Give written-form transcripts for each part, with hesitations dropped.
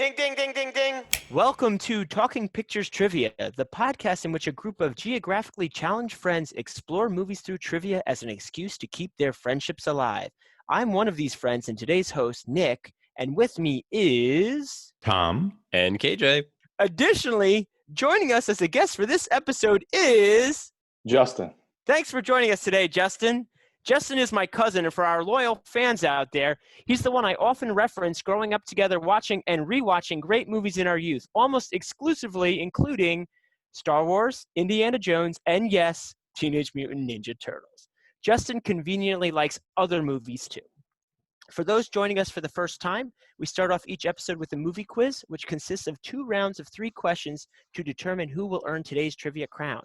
Ding, ding, ding, ding, ding. Welcome to Talking Pictures Trivia, the podcast in which a group of geographically challenged friends explore movies through trivia as an excuse to keep their friendships alive. I'm one of these friends and today's host, Nick, and with me is Tom and KJ. Additionally, joining us as a guest for this episode is Justin. Thanks for joining us today, Justin. Justin is my cousin, and for our loyal fans out there, he's the one I often reference growing up together watching and rewatching great movies in our youth, almost exclusively including Star Wars, Indiana Jones, and yes, Teenage Mutant Ninja Turtles. Justin conveniently likes other movies too. For those joining us for the first time, we start off each episode with a movie quiz, which consists of 2 rounds of 3 questions to determine who will earn today's trivia crown.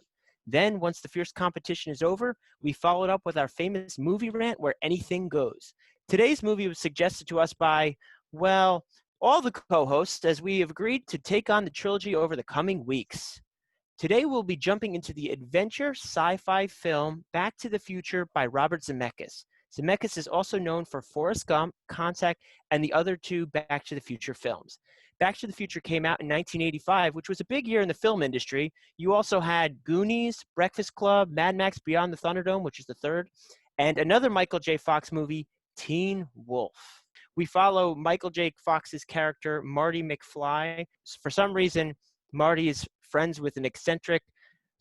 Then, once the fierce competition is over, we follow it up with our famous movie rant where anything goes. Today's movie was suggested to us by, well, all the co-hosts, as we have agreed to take on the trilogy over the coming weeks. Today we'll be jumping into the adventure sci-fi film Back to the Future by Robert Zemeckis. Zemeckis is also known for Forrest Gump, Contact, and the other 2 Back to the Future films. Back to the Future came out in 1985, which was a big year in the film industry. You also had Goonies, Breakfast Club, Mad Max Beyond the Thunderdome, which is the 3rd, and another Michael J. Fox movie, Teen Wolf. We follow Michael J. Fox's character, Marty McFly. For some reason, Marty is friends with an eccentric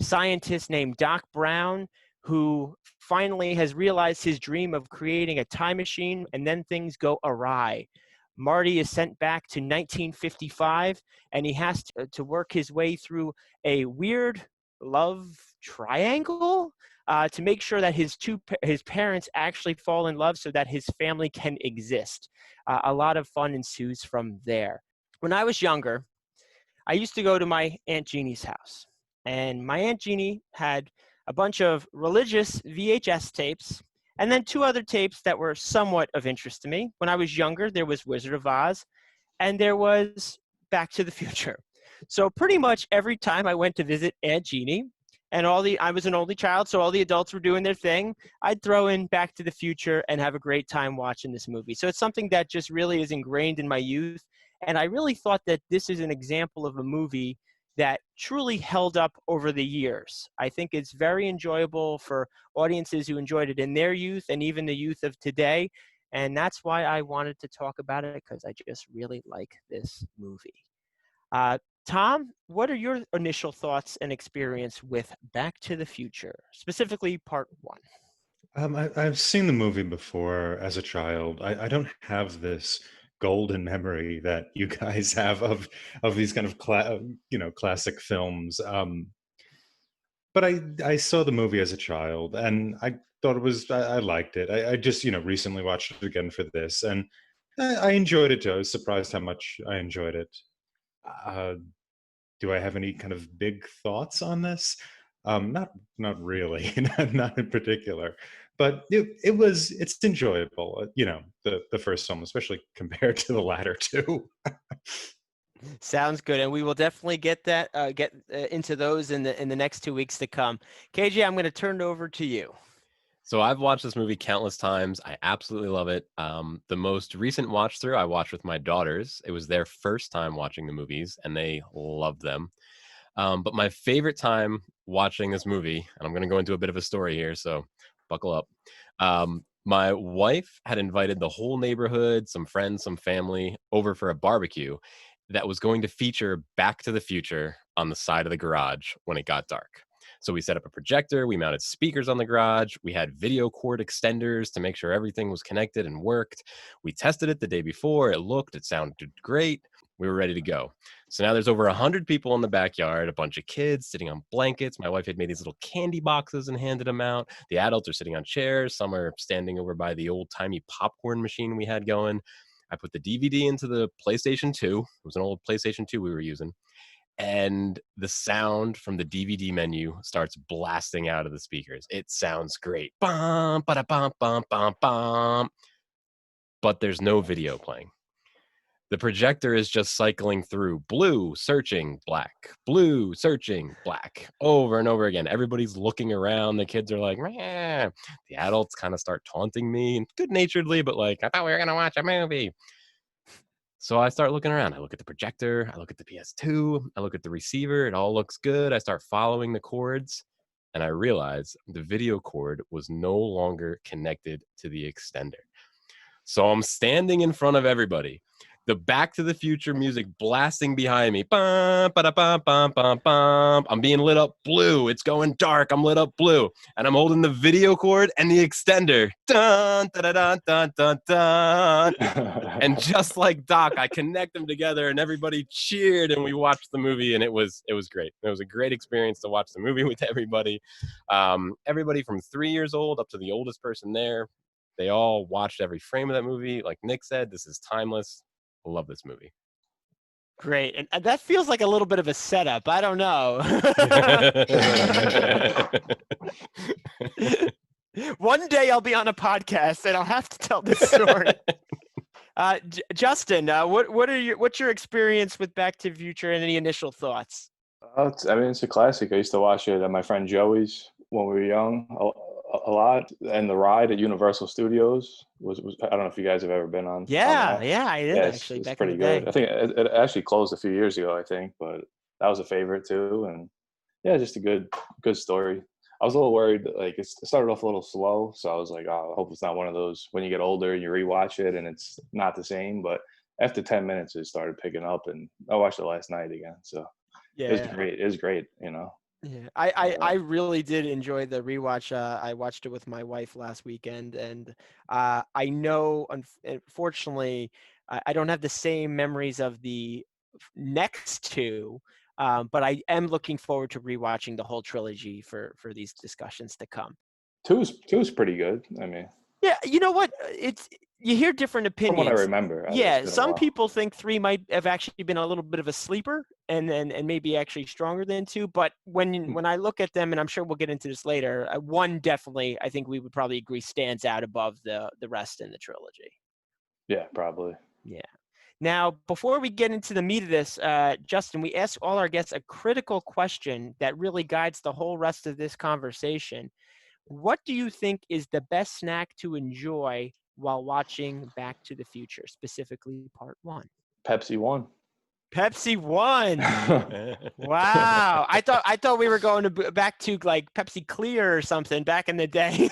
scientist named Doc Brown, who finally has realized his dream of creating a time machine, and then things go awry. Marty is sent back to 1955, and he has to work his way through a weird love triangle to make sure that his parents actually fall in love so that his family can exist. A lot of fun ensues from there. When I was younger, I used to go to my Aunt Jeannie's house, and my Aunt Jeannie had a bunch of religious VHS tapes, and then 2 other tapes that were somewhat of interest to me. When I was younger, there was Wizard of Oz, and there was Back to the Future. So pretty much every time I went to visit Aunt Jeannie, and I was an only child, so all the adults were doing their thing, I'd throw in Back to the Future and have a great time watching this movie. So it's something that just really is ingrained in my youth, and I really thought that this is an example of a movie that truly held up over the years. I think it's very enjoyable for audiences who enjoyed it in their youth and even the youth of today. And that's why I wanted to talk about it, because I just really like this movie. Tom, what are your initial thoughts and experience with Back to the Future, specifically part 1? I've seen the movie before as a child. I don't have this golden memory that you guys have of these kind of classic films. But I saw the movie as a child, and I thought I liked it. I just recently watched it again for this, and I enjoyed it too. I was surprised how much I enjoyed it. Do I have any kind of big thoughts on this? Not really, not in particular. But it's enjoyable, the first film, especially compared to the latter 2. Sounds good, and we will definitely get into those in the next 2 weeks to come. KJ, I'm going to turn it over to you. So I've watched this movie countless times. I absolutely love it. The most recent watch through I watched with my daughters. It was their first time watching the movies, and they loved them. But my favorite time watching this movie, and I'm going to go into a bit of a story here, so buckle up. My wife had invited the whole neighborhood, some friends, some family over for a barbecue that was going to feature Back to the Future on the side of the garage when it got dark. So we set up a projector, we mounted speakers on the garage, we had video cord extenders to make sure everything was connected and worked. We tested it the day before, it sounded great. We were ready to go. So now there's over 100 people in the backyard, a bunch of kids sitting on blankets. My wife had made these little candy boxes and handed them out. The adults are sitting on chairs. Some are standing over by the old-timey popcorn machine we had going. I put the DVD into the PlayStation 2. It was an old PlayStation 2 we were using. And the sound from the DVD menu starts blasting out of the speakers. It sounds great. Bum, ba da bum, bum, bum, bum. But there's no video playing. The projector is just cycling through blue, searching, black, blue, searching, black, over and over again. Everybody's looking around. The kids are like, meh. The adults kind of start taunting me, good-naturedly, but like, I thought we were going to watch a movie. So I start looking around. I look at the projector, I look at the PS2, I look at the receiver. It all looks good. I start following the cords, and I realize the video cord was no longer connected to the extender. So I'm standing in front of everybody. The Back to the Future music blasting behind me. Bum, ba-da-bum, bum, bum, bum. I'm being lit up blue. It's going dark. I'm lit up blue. And I'm holding the video cord and the extender. Dun, da, da, dun, dun, dun, dun. And just like Doc, I connect them together and everybody cheered and we watched the movie and it was great. It was a great experience to watch the movie with everybody. Everybody from 3 years old up to the oldest person there. They all watched every frame of that movie. Like Nick said, this is timeless. I love this movie. Great. And that feels like a little bit of a setup. I don't know. One day I'll be on a podcast and I'll have to tell this story. Justin, what's your experience with Back to the Future and any initial thoughts? It's a classic. I used to watch it at my friend Joey's when we were young a lot, and the ride at Universal Studios was I don't know if you guys have ever been on. Yeah, I did actually. It's back pretty in the day. good. I think it actually closed a few years ago, I think, but that was a favorite too. And yeah, just a good story. I was a little worried that like it started off a little slow, so I was like, oh, I hope it's not one of those when you get older you rewatch it and it's not the same. But after 10 minutes, it started picking up, and I watched it last night again. So Yeah, it was great. It was great, you know. Yeah, I really did enjoy the rewatch. I watched it with my wife last weekend, and I know, unfortunately, I don't have the same memories of the next two, but I am looking forward to rewatching the whole trilogy for these discussions to come. Two is pretty good. I mean, Yeah, you know what? You hear different opinions. from what I remember. Yeah, some people think 3 might have actually been a little bit of a sleeper, and maybe actually stronger than 2. But when I look at them, and I'm sure we'll get into this later, 1 definitely, I think we would probably agree, stands out above the rest in the trilogy. Yeah, probably. Yeah. Now, before we get into the meat of this, Justin, we ask all our guests a critical question that really guides the whole rest of this conversation. What do you think is the best snack to enjoy while watching Back to the Future, specifically Part 1? Pepsi One. Pepsi One. Wow. I thought we were going to back to like Pepsi Clear or something back in the day.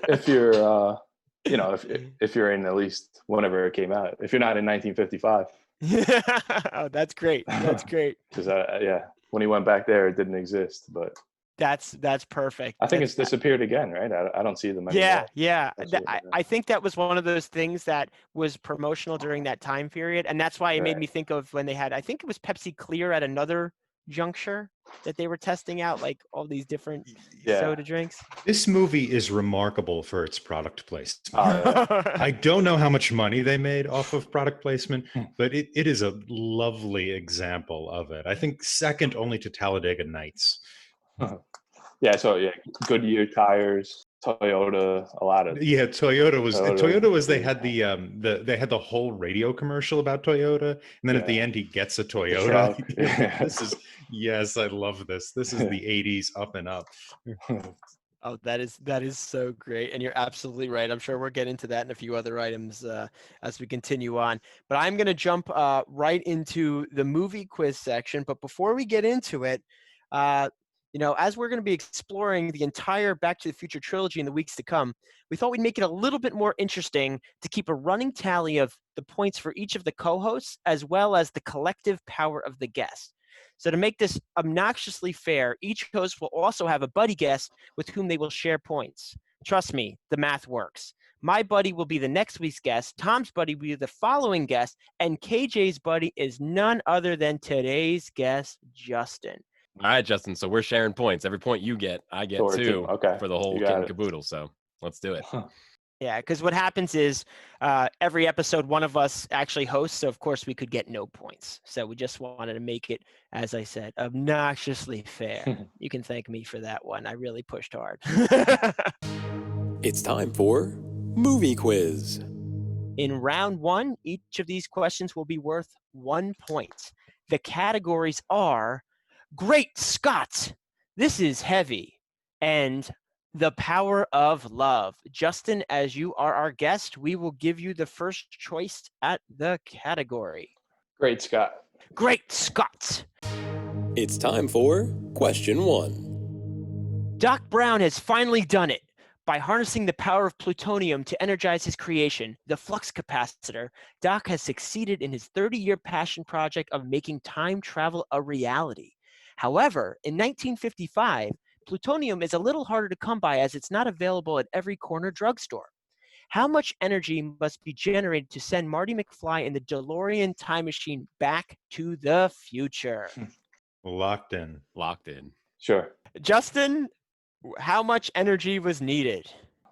If you're, if you're in at least whenever it came out. If you're not in 1955. Oh, that's great. That's great. Because when he went back there, it didn't exist. But that's perfect. I think it's disappeared again, right? I don't see them anymore. Yeah. I think that was one of those things that was promotional during that time period, and that's why it made me think of when they had, I think it was Pepsi Clear at another juncture that they were testing out, like all these different soda drinks. This movie is remarkable for its product placement. Oh, I don't know how much money they made off of product placement, but it is a lovely example of it. I think second only to Talladega Nights. Goodyear tires, Toyota, a lot of Toyota was they had they had the whole radio commercial about Toyota, and then at the end he gets a Toyota. Yes, I love this. This is the 80s up and up. Oh, that is so great, and you're absolutely right. I'm sure we'll get into that and a few other items as we continue on. But I'm going to jump right into the movie quiz section. But before we get into it, as we're going to be exploring the entire Back to the Future trilogy in the weeks to come, we thought we'd make it a little bit more interesting to keep a running tally of the points for each of the co-hosts, as well as the collective power of the guest. So to make this obnoxiously fair, each host will also have a buddy guest with whom they will share points. Trust me, the math works. My buddy will be the next week's guest, Tom's buddy will be the following guest, and KJ's buddy is none other than today's guest, Justin. All right, Justin. So we're sharing points. Every point you get, I get too. Okay. For the whole kit and caboodle. So let's do it. Yeah, because what happens is every episode, one of us actually hosts. So, of course, we could get no points. So we just wanted to make it, as I said, obnoxiously fair. You can thank me for that one. I really pushed hard. It's time for Movie Quiz. In round 1, each of these questions will be worth 1 point. The categories are Great Scott, this is heavy, and The Power of Love. Justin, as you are our guest, we will give you the first choice at the category. Great Scott. Great Scott! It's time for question 1. Doc Brown has finally done it. By harnessing the power of plutonium to energize his creation, the flux capacitor, Doc has succeeded in his 30-year passion project of making time travel a reality. However, in 1955, plutonium is a little harder to come by as it's not available at every corner drugstore. How much energy must be generated to send Marty McFly in the DeLorean time machine back to the future? Locked in. Locked in. Sure. Justin, how much energy was needed?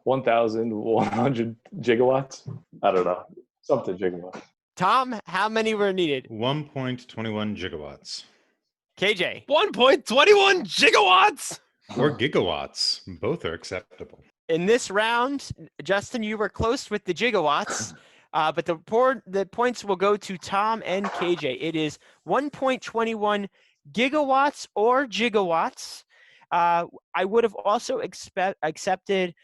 1,100 gigawatts? I don't know. Something gigawatts. Tom, how many were needed? 1.21 gigawatts. KJ. 1.21 gigawatts. Or gigawatts. Both are acceptable. In this round, Justin, you were close with the gigawatts, but the points will go to Tom and KJ. It is 1.21 gigawatts or gigawatts. I would have also accepted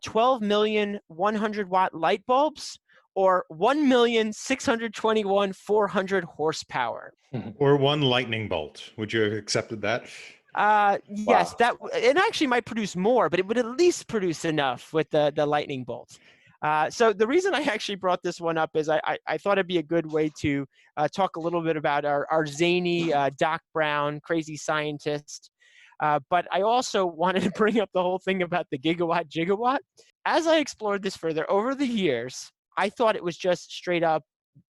12 million 100-watt light bulbs or 1,621,400 horsepower. Or one lightning bolt. Would you have accepted that? Yes, Wow. it actually might produce more, but it would at least produce enough with the lightning bolts. So the reason I actually brought this one up is I thought it'd be a good way to talk a little bit about our zany Doc Brown, crazy scientist. But I also wanted to bring up the whole thing about the gigawatt. As I explored this further over the years, I thought it was just straight up,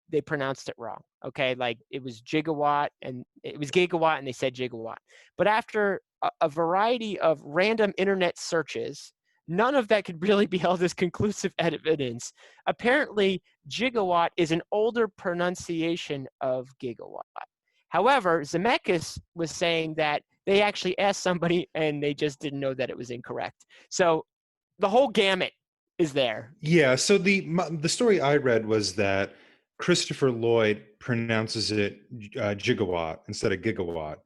they pronounced it wrong. Okay, like it was gigawatt and it was gigawatt and they said gigawatt. But after a variety of random internet searches, none of that could really be held as conclusive evidence. Apparently, gigawatt is an older pronunciation of gigawatt. However, Zemeckis was saying that they actually asked somebody and they just didn't know that it was incorrect. So the whole gamut is there. Yeah, so the story I read was that Christopher Lloyd pronounces it gigawatt instead of gigawatt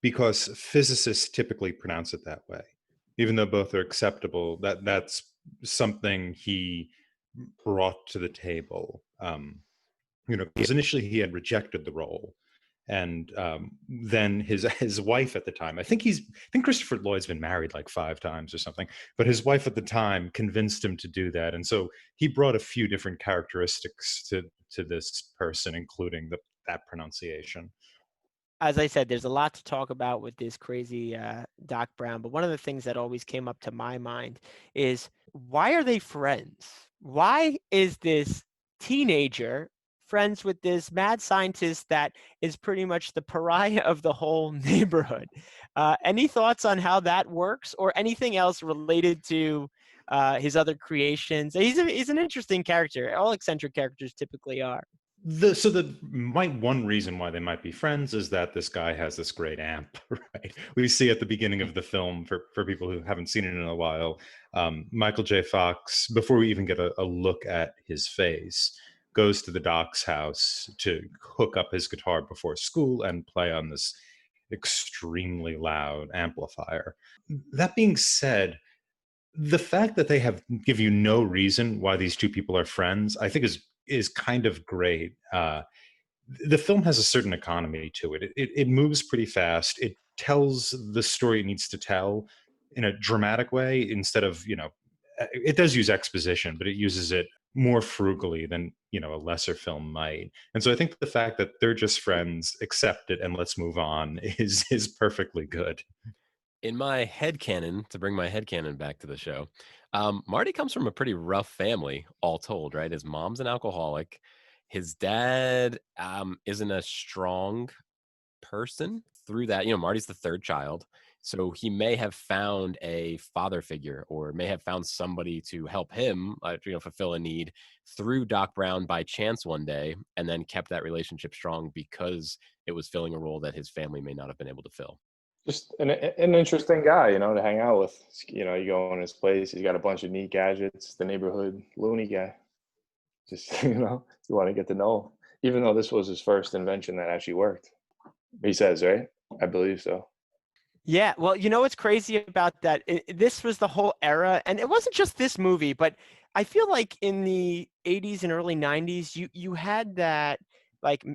because physicists typically pronounce it that way. Even though both are acceptable, that's something he brought to the table. Because initially he had rejected the role. And then his wife at the time, I think Christopher Lloyd's been married like 5 times or something, but his wife at the time convinced him to do that. And so he brought a few different characteristics to this person, including that pronunciation. As I said, there's a lot to talk about with this crazy Doc Brown. But one of the things that always came up to my mind is, why are they friends? Why is this teenager friends with this mad scientist that is pretty much the pariah of the whole neighborhood? Any thoughts on how that works, or anything else related to his other creations? He's an interesting character. All eccentric characters typically are. One reason why they might be friends is that this guy has this great amp, right? We see at the beginning of the film, for people who haven't seen it in a while, Michael J. Fox, before we even get a look at his face, goes to the Doc's house to hook up his guitar before school and play on this extremely loud amplifier. That being said, the fact that they give you no reason why these two people are friends, I think is kind of great. The film has a certain economy to it. It moves pretty fast. It tells the story it needs to tell in a dramatic way instead of, it does use exposition, but it uses it more frugally than, a lesser film might. And so I think the fact that they're just friends, accept it, and let's move on is perfectly good. In my headcanon, to bring my headcanon back to the show, Marty comes from a pretty rough family, all told, right? His mom's an alcoholic. His dad isn't a strong person through that. Marty's the 3rd child. So he may have found a father figure, or may have found somebody to help him, fulfill a need through Doc Brown by chance one day, and then kept that relationship strong because it was filling a role that his family may not have been able to fill. Just an interesting guy, to hang out with. You go in his place, he's got a bunch of neat gadgets, the neighborhood loony guy. Just, you want to get to know him. Even though this was his first invention that actually worked. He says, right? I believe so. Yeah, well, you know what's crazy about that? This was the whole era, and it wasn't just this movie, but I feel like in the 80s and early 90s, you had that like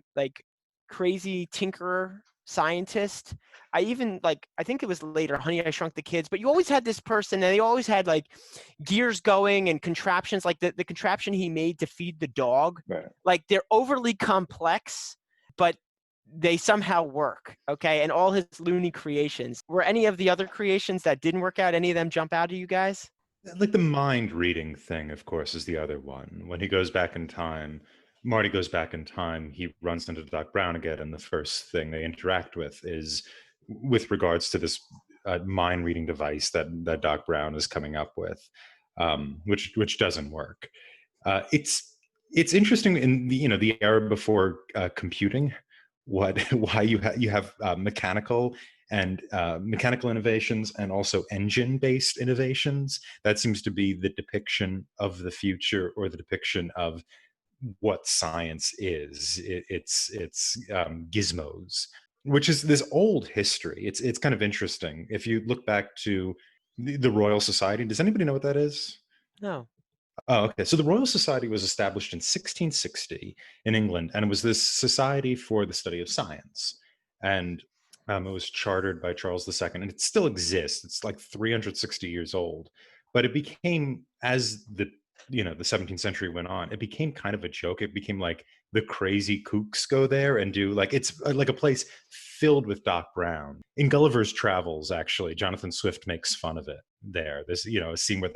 crazy tinkerer scientist. I think it was later, Honey, I Shrunk the Kids, but you always had this person, and they always had like gears going and contraptions, like the contraption he made to feed the dog. Right. Like they're overly complex, but they somehow work, okay? And all his loony creations. Were any of the other creations that didn't work out, any of them jump out to you guys? Like the mind reading thing, of course, is the other one. When he goes back in time, Marty goes back in time, he runs into Doc Brown again, and the first thing they interact with is with regards to this mind reading device that Doc Brown is coming up with, which doesn't work. It's interesting in the era before computing, why you have mechanical and mechanical innovations and also engine-based innovations. That seems to be the depiction of the future, or the depiction of what science is. It's gizmos, which is this old history. It's kind of interesting if you look back to the Royal Society. Does anybody know what that is? No. Oh, okay. So the Royal Society was established in 1660 in England, and it was this society for the study of science. And it was chartered by Charles II, and it still exists. It's like 360 years old. But it became, as the 17th century went on, it became kind of a joke. It became like the crazy kooks go there and do, like, it's like a place filled with Doc Brown. In Gulliver's Travels, actually, Jonathan Swift makes fun of it there. There's, a scene where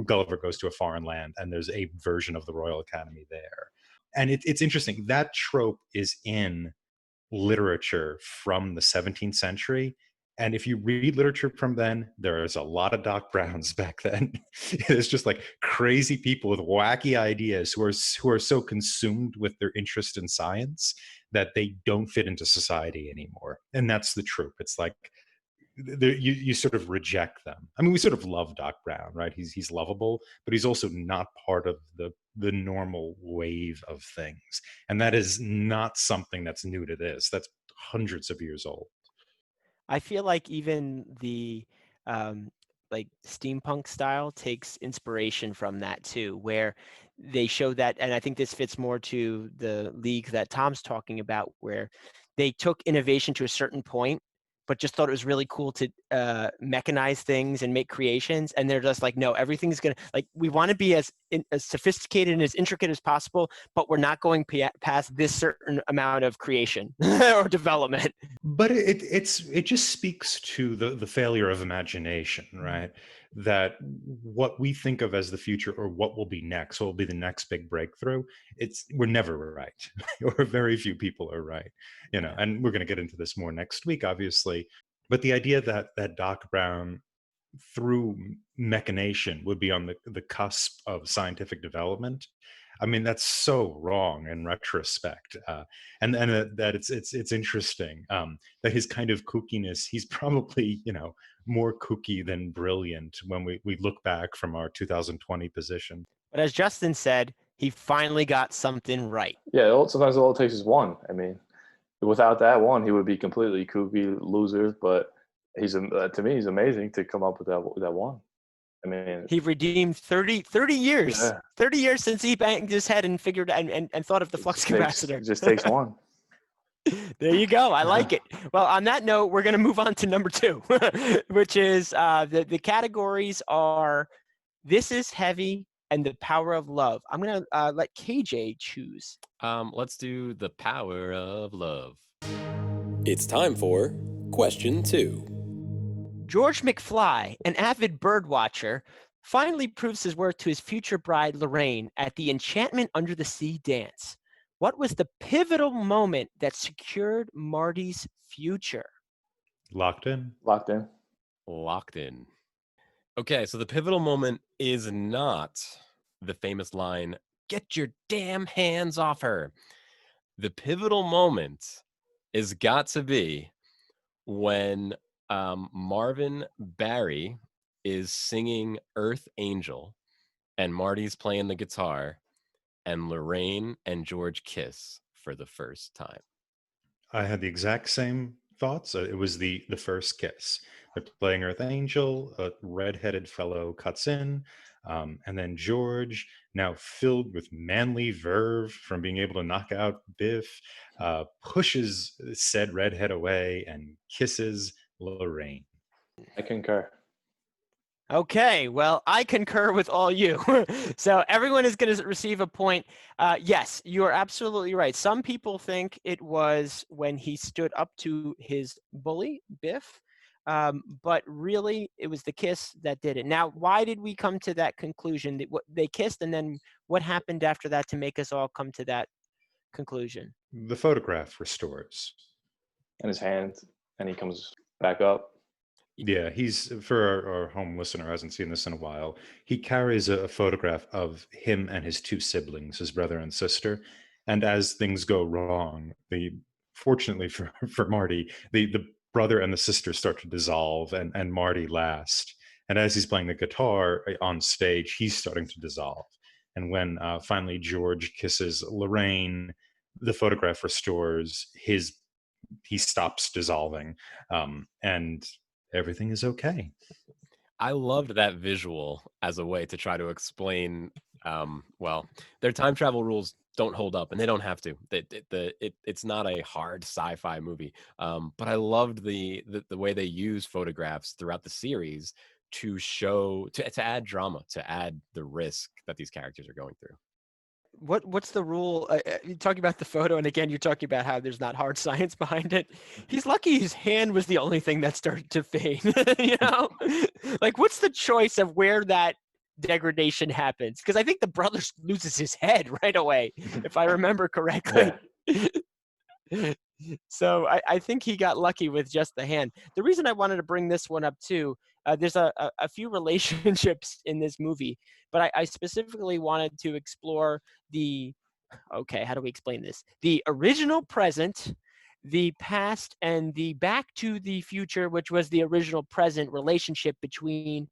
Gulliver goes to a foreign land, and there's a version of the Royal Academy there. And it's interesting. That trope is in literature from the 17th century. And if you read literature from then, there's a lot of Doc Browns back then. It's just like crazy people with wacky ideas who are so consumed with their interest in science that they don't fit into society anymore. And that's the trope. It's like you sort of reject them. I mean, we sort of love Doc Brown, right? He's lovable, but he's also not part of the normal wave of things. And that is not something that's new to this. That's hundreds of years old. I feel like even the like steampunk style takes inspiration from that too, where they show that, and I think this fits more to the league that Tom's talking about, where they took innovation to a certain point, but just thought it was really cool to mechanize things and make creations. And they're just like, no, everything's gonna, like, we want to be as sophisticated and as intricate as possible, but we're not going past this certain amount of creation or development. But it just speaks to the failure of imagination, right? That what we think of as the future, or what will be next, what will be the next big breakthrough, we're never right, or very few people are right, and we're going to get into this more next week, obviously. But the idea that Doc Brown, through machination, would be on the cusp of scientific development, I mean, that's so wrong in retrospect, and that it's interesting that his kind of kookiness, he's probably more kooky than brilliant when we look back from our 2020 position. But as Justin said, he finally got something right. Yeah, sometimes all it takes is one. I mean, without that one, he would be completely kooky loser. But to me, he's amazing to come up with that one. I mean, he redeemed 30 years. Yeah. 30 years since he banged his head and figured and thought of the flux capacitor. It just takes one. There you go. I like it. Well, on that note, we're going to move on to number 2, which is the categories are This Is Heavy and The Power of Love. I'm going to let KJ choose. Let's do The Power of Love. It's time for question 2. George McFly, an avid bird watcher, finally proves his worth to his future bride, Lorraine, at the Enchantment Under the Sea dance. What was the pivotal moment that secured Marty's future? Locked in. Locked in. Locked in. Okay, so the pivotal moment is not the famous line, "Get your damn hands off her." The pivotal moment is got to be when Marvin Barry is singing Earth Angel and Marty's playing the guitar and Lorraine and George kiss for the first time. I had the exact same thoughts. It was the first kiss. They're playing Earth Angel. A redheaded fellow cuts in, and then George, now filled with manly verve from being able to knock out Biff, pushes said redhead away and kisses Lorraine. I concur. Okay, well, I concur with all you. So everyone is going to receive a point. Yes, you are absolutely right. Some people think it was when he stood up to his bully, Biff, but really it was the kiss that did it. Now, why did we come to that conclusion? They kissed, and then what happened after that to make us all come to that conclusion? The photograph restores. And his hand, and he comes back up. Yeah, he's, for our home listener who hasn't seen this in a while, he carries a photograph of him and his two siblings, his brother and sister. And as things go wrong, fortunately for, for Marty, the brother and the sister start to dissolve, and Marty last. And as he's playing the guitar on stage, he's starting to dissolve. And when finally George kisses Lorraine, the photograph restores, he stops dissolving. And everything is okay. I loved that visual as a way to try to explain, well, their time travel rules don't hold up, and they don't have to. It's not a hard sci-fi movie, but I loved the way they use photographs throughout the series to show, to add drama, to add the risk that these characters are going through. What's the rule? You're talking about the photo, and again, you're talking about how there's not hard science behind it. He's lucky his hand was the only thing that started to fade. You know, like what's the choice of where that degradation happens? Because I think the brother loses his head right away, if I remember correctly. So I think he got lucky with just the hand. The reason I wanted to bring this one up too, there's a few relationships in this movie, but I specifically wanted to explore how do we explain this? The original present, the past, and the back to the future, which was the original present relationship between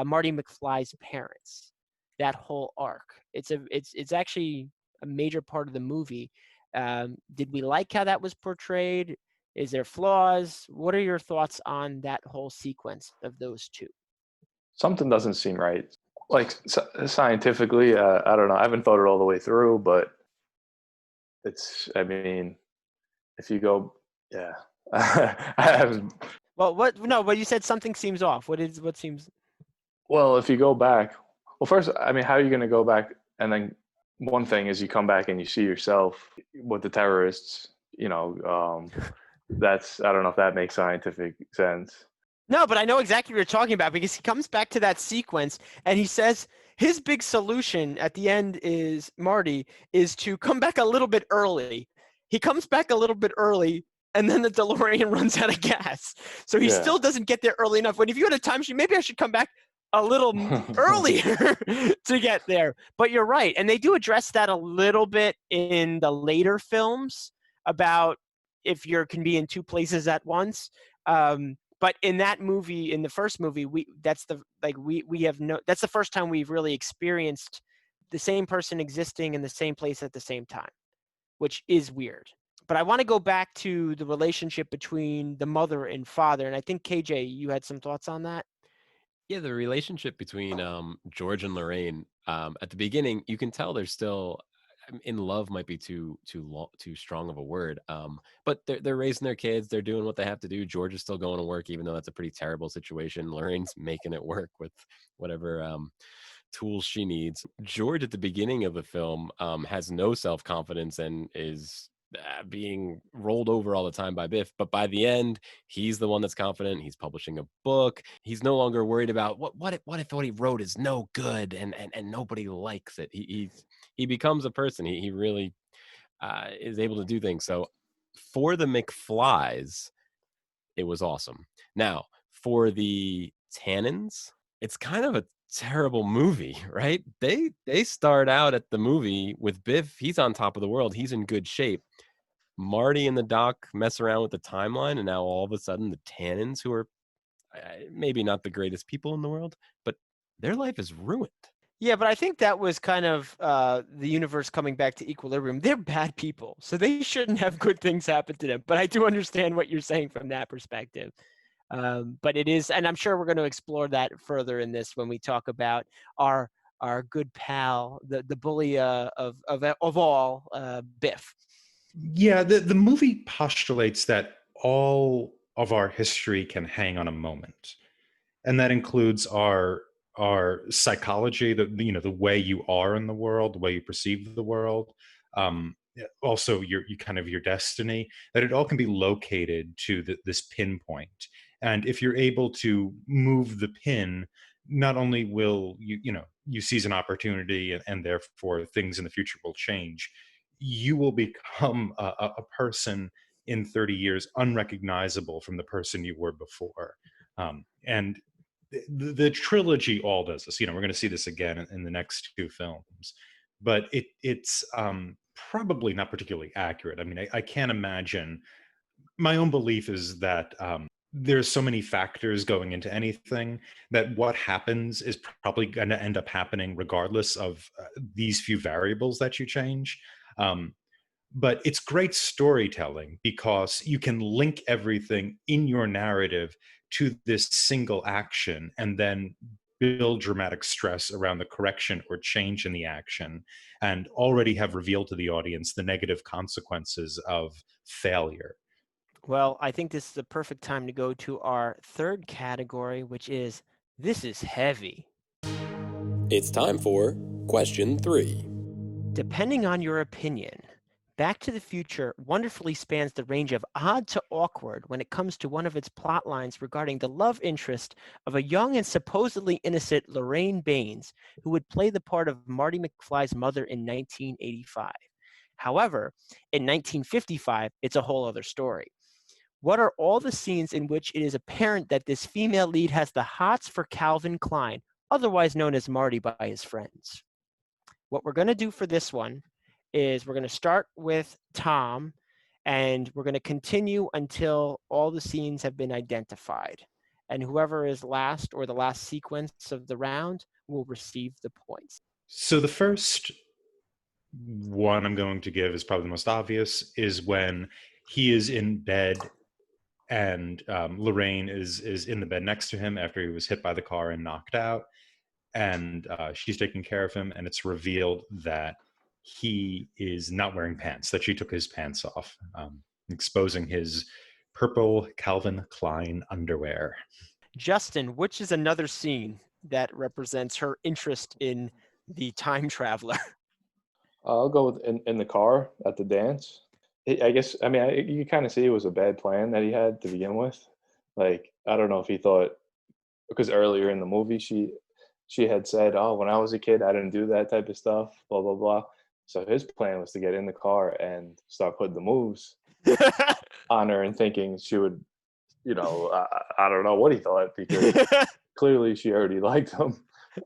Marty McFly's parents. That whole arc. It's actually a major part of the movie. Did we like how that was portrayed? Is there flaws? What are your thoughts on that whole sequence of those two? Something doesn't seem right. Like scientifically, I don't know. I haven't thought it all the way through, but I mean, if you go, yeah, I haven't. Well, but you said something seems off. What seems? Well, if you go back, well, first, I mean, how are you going to go back? And then one thing is you come back and you see yourself with the terrorists, I don't know if that makes scientific sense. No, but I know exactly what you're talking about, because he comes back to that sequence and he says his big solution at the end is to come back a little bit early. He comes back a little bit early, and then the DeLorean runs out of gas. So he still doesn't get there early enough. When if you had a time machine, maybe I should come back a little earlier to get there. But you're right. And they do address that a little bit in the later films about if you can be in two places at once. But in that movie, in the first movie, that's the first time we've really experienced the same person existing in the same place at the same time, which is weird. But I want to go back to the relationship between the mother and father. And I think, KJ, you had some thoughts on that? Yeah, the relationship between George and Lorraine, at the beginning, you can tell they're still in love. Might be too strong of a word, but they're raising their kids. They're doing what they have to do. George is still going to work, even though that's a pretty terrible situation. Lorraine's making it work with whatever tools she needs. George at the beginning of the film has no self-confidence and is being rolled over all the time by Biff, but by the end he's the one that's confident. He's publishing a book. He's no longer worried about what if what he wrote is no good and nobody likes it. He becomes a person. He really is able to do things. So for the McFlys, it was awesome. Now for the Tannins, it's kind of a terrible movie, right? They start out at the movie with Biff. He's on top of the world. He's in good shape. Marty and the doc mess around with the timeline, and now all of a sudden the Tannins, who are maybe not the greatest people in the world, but their life is ruined. Yeah, but I think that was kind of the universe coming back to equilibrium. They're bad people, so they shouldn't have good things happen to them. But I do understand what you're saying from that perspective. But it is, and I'm sure we're going to explore that further in this when we talk about our good pal, the bully of all, Biff. Yeah, the movie postulates that all of our history can hang on a moment, and that includes our psychology, the way you are in the world, the way you perceive the world, also your kind of your destiny. That it all can be located to this pinpoint, and if you're able to move the pin, not only will you seize an opportunity, and therefore things in the future will change, you will become a person in 30 years unrecognizable from the person you were before. And the trilogy all does this. We're going to see this again in the next two films, but it's probably not particularly accurate. I mean, I can't imagine. My own belief is that there's so many factors going into anything that what happens is probably going to end up happening regardless of these few variables that you change. But it's great storytelling because you can link everything in your narrative to this single action and then build dramatic stress around the correction or change in the action, and already have revealed to the audience the negative consequences of failure. Well, I think this is the perfect time to go to our third category, which is this is heavy. It's time for question 3. Depending on your opinion, Back to the Future wonderfully spans the range of odd to awkward when it comes to one of its plot lines regarding the love interest of a young and supposedly innocent Lorraine Baines, who would play the part of Marty McFly's mother in 1985. However, in 1955, it's a whole other story. What are all the scenes in which it is apparent that this female lead has the hots for Calvin Klein, otherwise known as Marty by his friends? What we're going to do for this one is we're going to start with Tom, and we're going to continue until all the scenes have been identified. And whoever is last, or the last sequence of the round, will receive the points. So the first one I'm going to give is probably the most obvious, is when he is in bed and Lorraine is in the bed next to him after he was hit by the car and knocked out, and she's taking care of him, and it's revealed that he is not wearing pants, that she took his pants off, exposing his purple Calvin Klein underwear. Justin, which is another scene that represents her interest in the time traveler? I'll go with in the car at the dance. I guess, I mean, you kind of see it was a bad plan that he had to begin with. Like, I don't know if he thought, because earlier in the movie, she had said, "Oh, when I was a kid, I didn't do that type of stuff, blah, blah, blah." So his plan was to get in the car and start putting the moves on her and thinking she would, I don't know what he thought, because clearly she already liked him.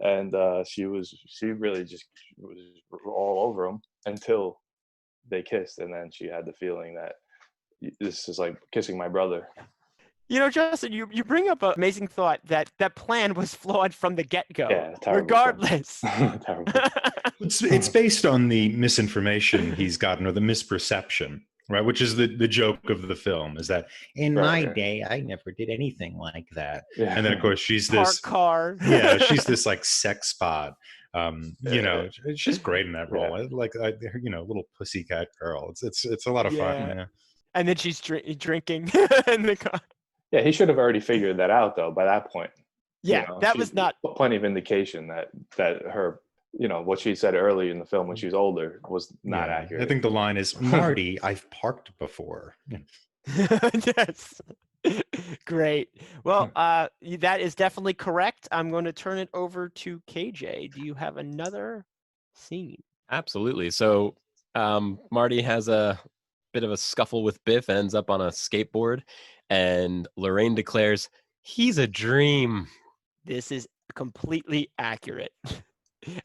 And she really just was all over him until they kissed. And then she had the feeling that this is like kissing my brother. Justin, you bring up an amazing thought that plan was flawed from the get-go. Yeah, terrible. Regardless. Terrible. It's based on the misinformation he's gotten, or the misperception, right? Which is the joke of the film, is that in my day, I never did anything like that. Yeah. And then, of course, she's this car. Yeah, she's this like sex spot. She's great in that role. Yeah. Like little pussycat girl. It's a lot of fun. Yeah. And then she's drinking in the car. Yeah, he should have already figured that out, though, by that point. Yeah, that was not plenty of indication that her, what she said early in the film when she was older was not accurate. I think the line is, "Marty, I've parked before." Yes. Great. Well, that is definitely correct. I'm going to turn it over to KJ. Do you have another scene? Absolutely. So Marty has a bit of a scuffle with Biff, ends up on a skateboard, and Lorraine declares, "He's a dream." This is completely accurate.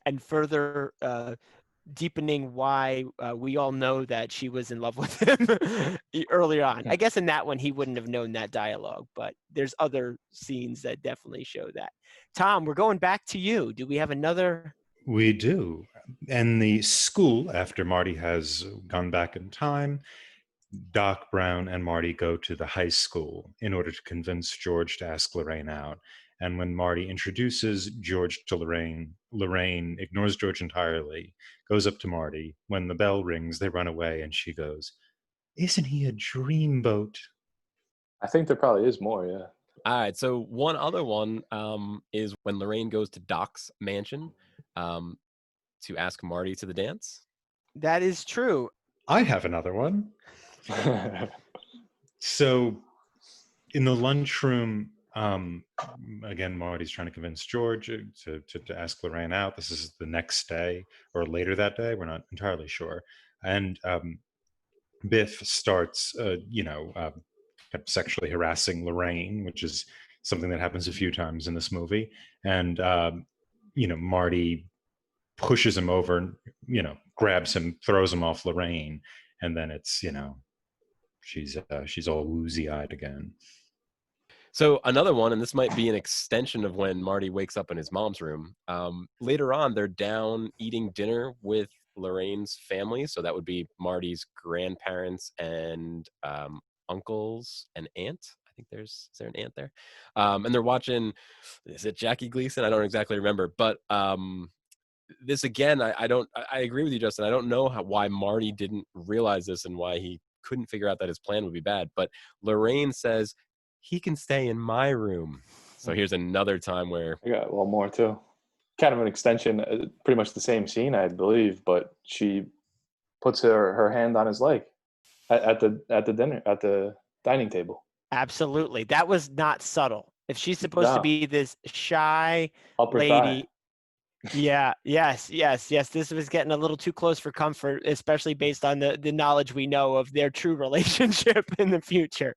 And further deepening why we all know that she was in love with him earlier on. I guess in that one, he wouldn't have known that dialogue, but there's other scenes that definitely show that. Tom, we're going back to you. Do we have another? We do. And the school, after Marty has gone back in time, Doc Brown and Marty go to the high school in order to convince George to ask Lorraine out. And when Marty introduces George to Lorraine, Lorraine ignores George entirely, goes up to Marty. When the bell rings, they run away, and she goes, "Isn't he a dreamboat?" I think there probably is more. Yeah. All right, so one other one is when Lorraine goes to Doc's mansion to ask Marty to the dance. That is true. I have another one. So in the lunchroom, again, Marty's trying to convince George to ask Lorraine out. This is the next day or later that day. We're not entirely sure. And Biff starts, kind of sexually harassing Lorraine, which is something that happens a few times in this movie. And, Marty pushes him over, grabs him, throws him off Lorraine. And then it's, she's all woozy-eyed again. So another one, and this might be an extension of when Marty wakes up in his mom's room. Later on, they're down eating dinner with Lorraine's family. So that would be Marty's grandparents and uncles and aunt. I think is there an aunt there? And they're watching, is it Jackie Gleason? I don't exactly remember. But this again, I agree with you, Justin. I don't know why Marty didn't realize this and why he couldn't figure out that his plan would be bad. But Lorraine says, he can stay in my room. So here's another time where I got one more too. Kind of an extension, pretty much the same scene, I believe, but she puts her hand on his leg at the dining table. Absolutely. That was not subtle. If she's supposed to be this shy Upper lady. thigh. Yeah, yes. This was getting a little too close for comfort, especially based on the knowledge we know of their true relationship in the future.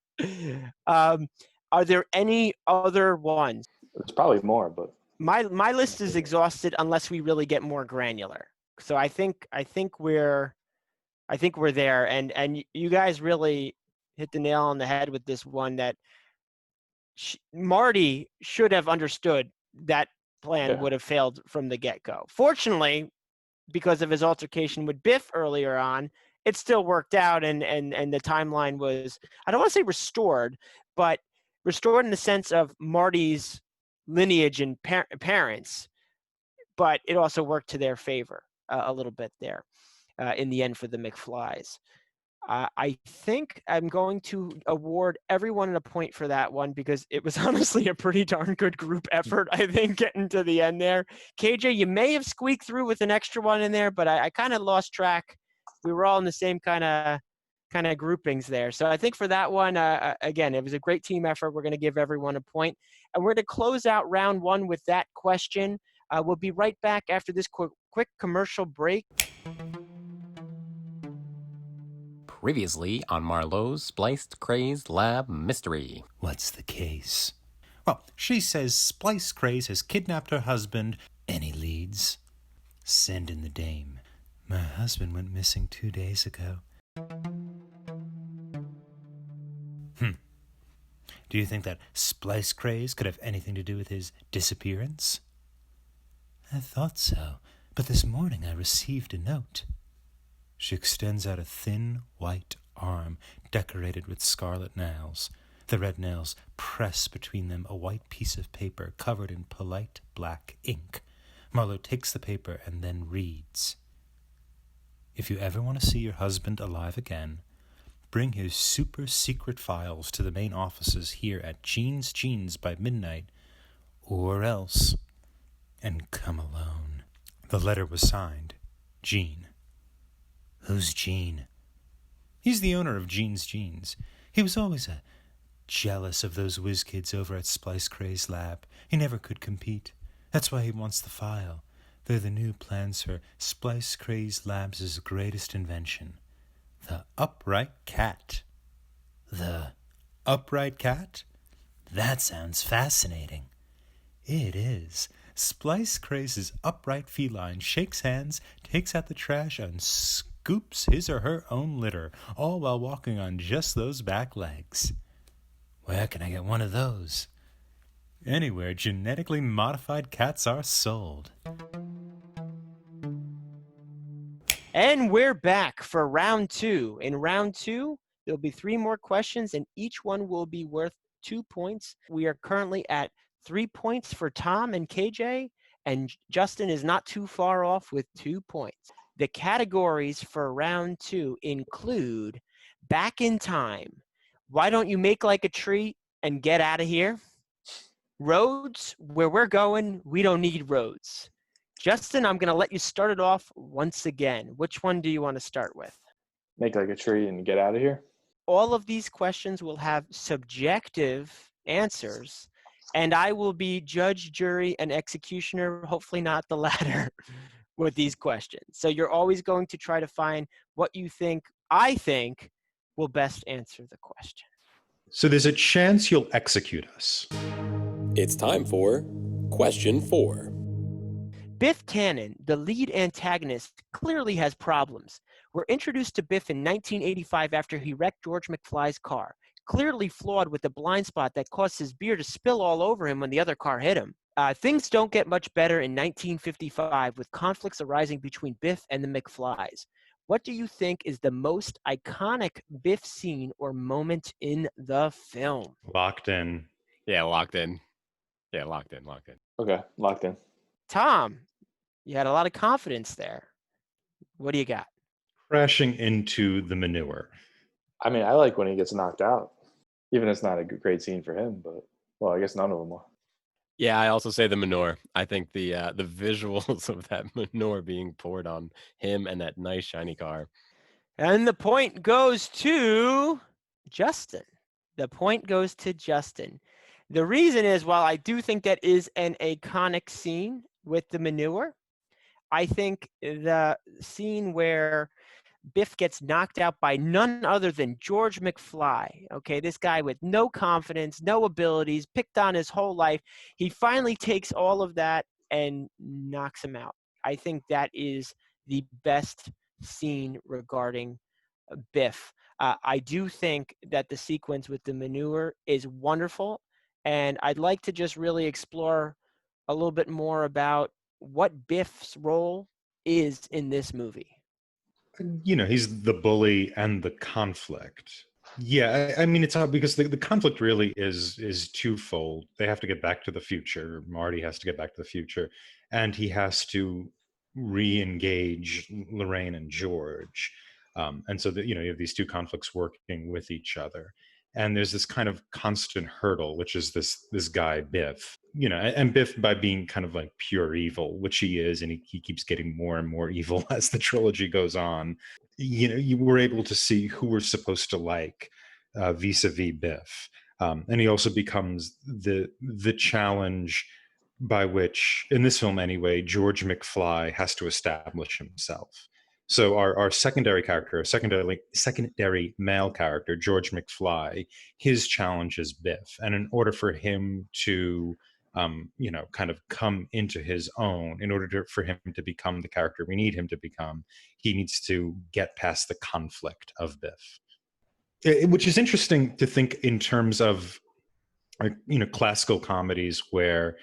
Are there any other ones? There's probably more, but My list is exhausted unless we really get more granular. So I think we're there, and you guys really hit the nail on the head with this one that Marty should have understood that plan would have failed from the get-go. Fortunately, because of his altercation with Biff earlier on, it still worked out, and the timeline was, I don't want to say restored, but restored in the sense of Marty's lineage and parents, but it also worked to their favor a little bit there in the end for the McFlys. I think I'm going to award everyone a point for that one because it was honestly a pretty darn good group effort, I think, getting to the end there. KJ, you may have squeaked through with an extra one in there, but I kind of lost track. We were all in the same kind of groupings there. So I think for that one, again, it was a great team effort. We're going to give everyone a point. And we're going to close out round one with that question. We'll be right back after this quick commercial break. Previously on Marlowe's Spliced Craze Lab Mystery. What's the case? Well, she says Splice Craze has kidnapped her husband. Any leads? Send in the dame. My husband went missing 2 days ago. Do you think that Splice Craze could have anything to do with his disappearance? I thought so, but this morning I received a note. She extends out a thin, white arm decorated with scarlet nails. The red nails press between them a white piece of paper covered in polite black ink. Marlowe takes the paper and then reads. If you ever want to see your husband alive again, bring his super secret files to the main offices here at Jean's by midnight, or else, and come alone. The letter was signed, Jean. Who's Gene? He's the owner of Gene's Jeans. He was always jealous of those whiz kids over at Splice Craze Lab. He never could compete. That's why he wants the file. They're the new plans for Splice Craze Labs' greatest invention. The upright cat. The upright cat? That sounds fascinating. It is. Splice Craze's upright feline shakes hands, takes out the trash, and scoops his or her own litter, all while walking on just those back legs. Where can I get one of those? Anywhere genetically modified cats are sold. And we're back for round 2. In round 2, there'll be 3 more questions, and each one will be worth 2 points. We are currently at 3 points for Tom and KJ, and Justin is not too far off with 2 points. The categories for round 2 include Back in Time, Why Don't You Make Like a Tree and Get Out of Here? Roads, Where We're Going, We Don't Need Roads. Justin, I'm going to let you start it off once again. Which one do you want to start with? Make like a tree and get out of here. All of these questions will have subjective answers, and I will be judge, jury, and executioner, hopefully not the latter, with these questions. So you're always going to try to find what I think, will best answer the question. So there's a chance you'll execute us. It's time for question 4. Biff Tannen, the lead antagonist, clearly has problems. We're introduced to Biff in 1985 after he wrecked George McFly's car, clearly flawed with a blind spot that caused his beer to spill all over him when the other car hit him. Things don't get much better in 1955 with conflicts arising between Biff and the McFlys. What do you think is the most iconic Biff scene or moment in the film? Locked in. Yeah, locked in. Locked in. Okay, locked in. Tom, you had a lot of confidence there. What do you got? Crashing into the manure. I mean, I like when he gets knocked out. Even if it's not a great scene for him, but, well, I guess none of them are. Yeah, I also say the manure. I think the visuals of that manure being poured on him and that nice shiny car. And the point goes to Justin. The point goes to Justin. The reason is, while I do think that is an iconic scene with the manure, I think the scene where Biff gets knocked out by none other than George McFly. Okay, this guy with no confidence, no abilities, picked on his whole life. He finally takes all of that and knocks him out. I think that is the best scene regarding Biff. I do think that the sequence with the manure is wonderful, and I'd like to just really explore a little bit more about what Biff's role is in this movie. He's the bully and the conflict. Yeah, I mean, it's odd because the conflict really is twofold. They have to get back to the future. Marty has to get back to the future, and he has to re-engage Lorraine and George. And so that, you have these two conflicts working with each other. And there's this kind of constant hurdle, which is this guy, Biff, and Biff, by being kind of like pure evil, which he is, and he keeps getting more and more evil as the trilogy goes on. You were able to see who we're supposed to like vis-a-vis Biff. And he also becomes the challenge by which, in this film anyway, George McFly has to establish himself. So our secondary character, secondary male character, George McFly, his challenge is Biff. And in order for him to, kind of come into his own, in order for him to become the character we need him to become, he needs to get past the conflict of Biff. Which is interesting to think in terms of, classical comedies where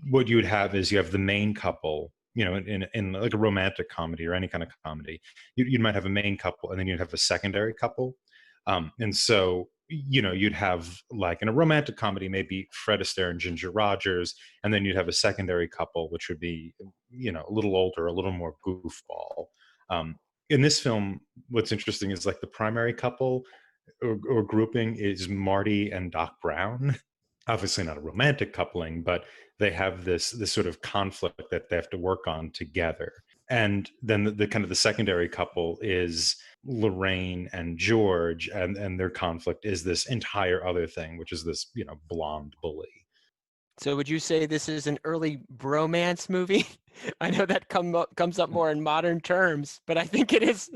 what you would have is you have the main couple, in like a romantic comedy or any kind of comedy, you might have a main couple and then you'd have a secondary couple. And so, you'd have, like in a romantic comedy, maybe Fred Astaire and Ginger Rogers, and then you'd have a secondary couple, which would be, a little older, a little more goofball. In this film, what's interesting is like the primary couple or grouping is Marty and Doc Brown. Obviously not a romantic coupling, but they have this sort of conflict that they have to work on together. And then the kind of the secondary couple is Lorraine and George, and their conflict is this entire other thing, which is this, blonde bully. So would you say this is an early bromance movie? I know that comes up more in modern terms, but I think it is.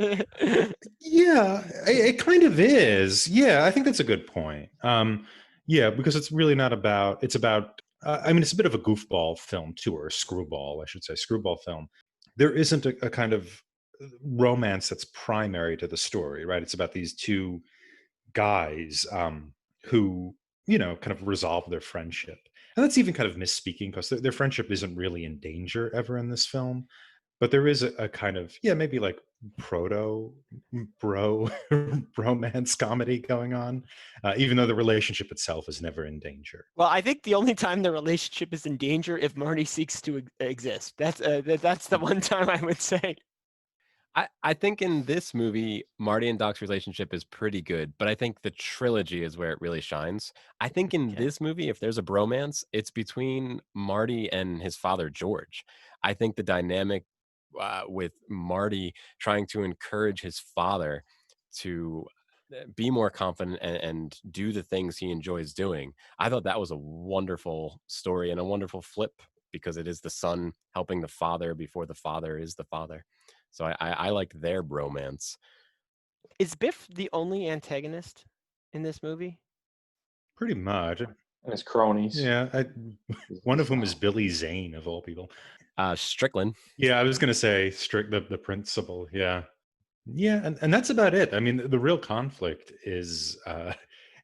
Yeah, it kind of is. Yeah, I think that's a good point. Yeah, because it's really not about, it's about, it's a bit of a goofball film too, or a screwball, I should say, screwball film. There isn't a kind of romance that's primary to the story, right? It's about these two guys who, kind of resolve their friendship. And that's even kind of misspeaking because their friendship isn't really in danger ever in this film. but there is a kind of, yeah, maybe like proto bro romance comedy going on, even though the relationship itself is never in danger. Well, I think the only time the relationship is in danger if Marty seeks to exist. That's the one time I would say. I think in this movie, Marty and Doc's relationship is pretty good, but I think the trilogy is where it really shines. I think in Okay. this movie, if there's a bromance, it's between Marty and his father, George. I think the dynamic with Marty trying to encourage his father to be more confident and do the things he enjoys doing. I thought that was a wonderful story and a wonderful flip because it is the son helping the father before the father is the father. So I liked their bromance. Is Biff the only antagonist in this movie? Pretty much. And his cronies. Yeah, one of whom is Billy Zane, of all people. Strickland. Yeah, I was going to say Strick, the principal. Yeah, yeah, and that's about it. I mean, the real conflict is or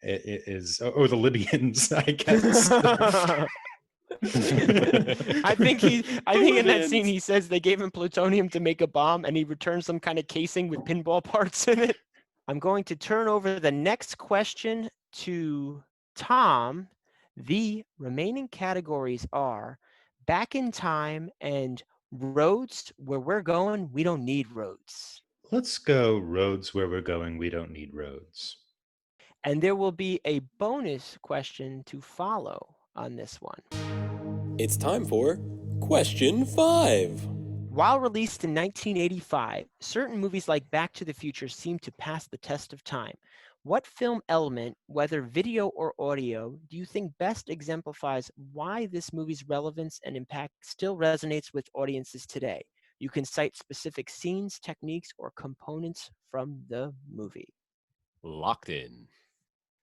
the Libyans, I guess. I think in that scene he says they gave him plutonium to make a bomb and he returned some kind of casing with pinball parts in it. I'm going to turn over the next question to Tom. The remaining categories are back in time and roads where we're going, we don't need roads. Let's go roads where we're going. We don't need roads. And there will be a bonus question to follow on this one. It's time for question 5. While released in 1985, certain movies like Back to the Future seem to pass the test of time. What film element, whether video or audio, do you think best exemplifies why this movie's relevance and impact still resonates with audiences today? You can cite specific scenes, techniques, or components from the movie. Locked in.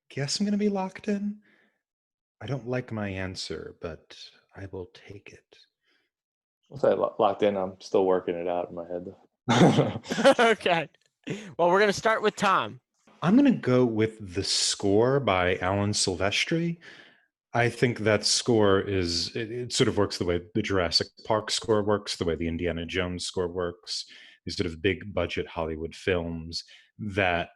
Guess I'm going to be locked in. I don't like my answer, but I will take it. I'll say locked in. I'm still working it out in my head, though. Okay. Well, we're going to start with Tom. I'm going to go with The Score by Alan Silvestri. I think that score it sort of works the way the Jurassic Park score works, the way the Indiana Jones score works, these sort of big budget Hollywood films that,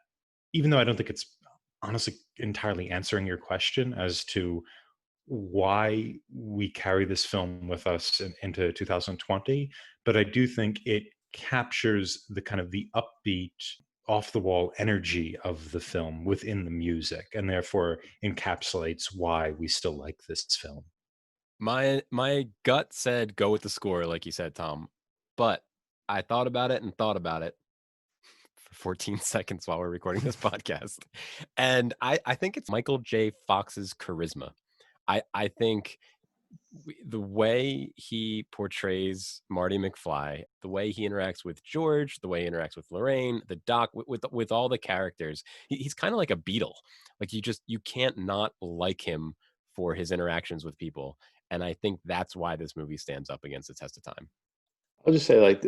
even though I don't think it's honestly entirely answering your question as to why we carry this film with us into 2020, but I do think it captures the kind of the upbeat, off the wall energy of the film within the music, and therefore encapsulates why we still like this film. My gut said go with the score, like you said, Tom, but I thought about it for 14 seconds while we're recording this podcast, and I think it's Michael J. Fox's charisma. I think the way he portrays Marty McFly, the way he interacts with George, the way he interacts with Lorraine, the doc, with all the characters, he's kind of like a Beatle. Like you can't not like him for his interactions with people. And I think that's why this movie stands up against the test of time. I'll just say like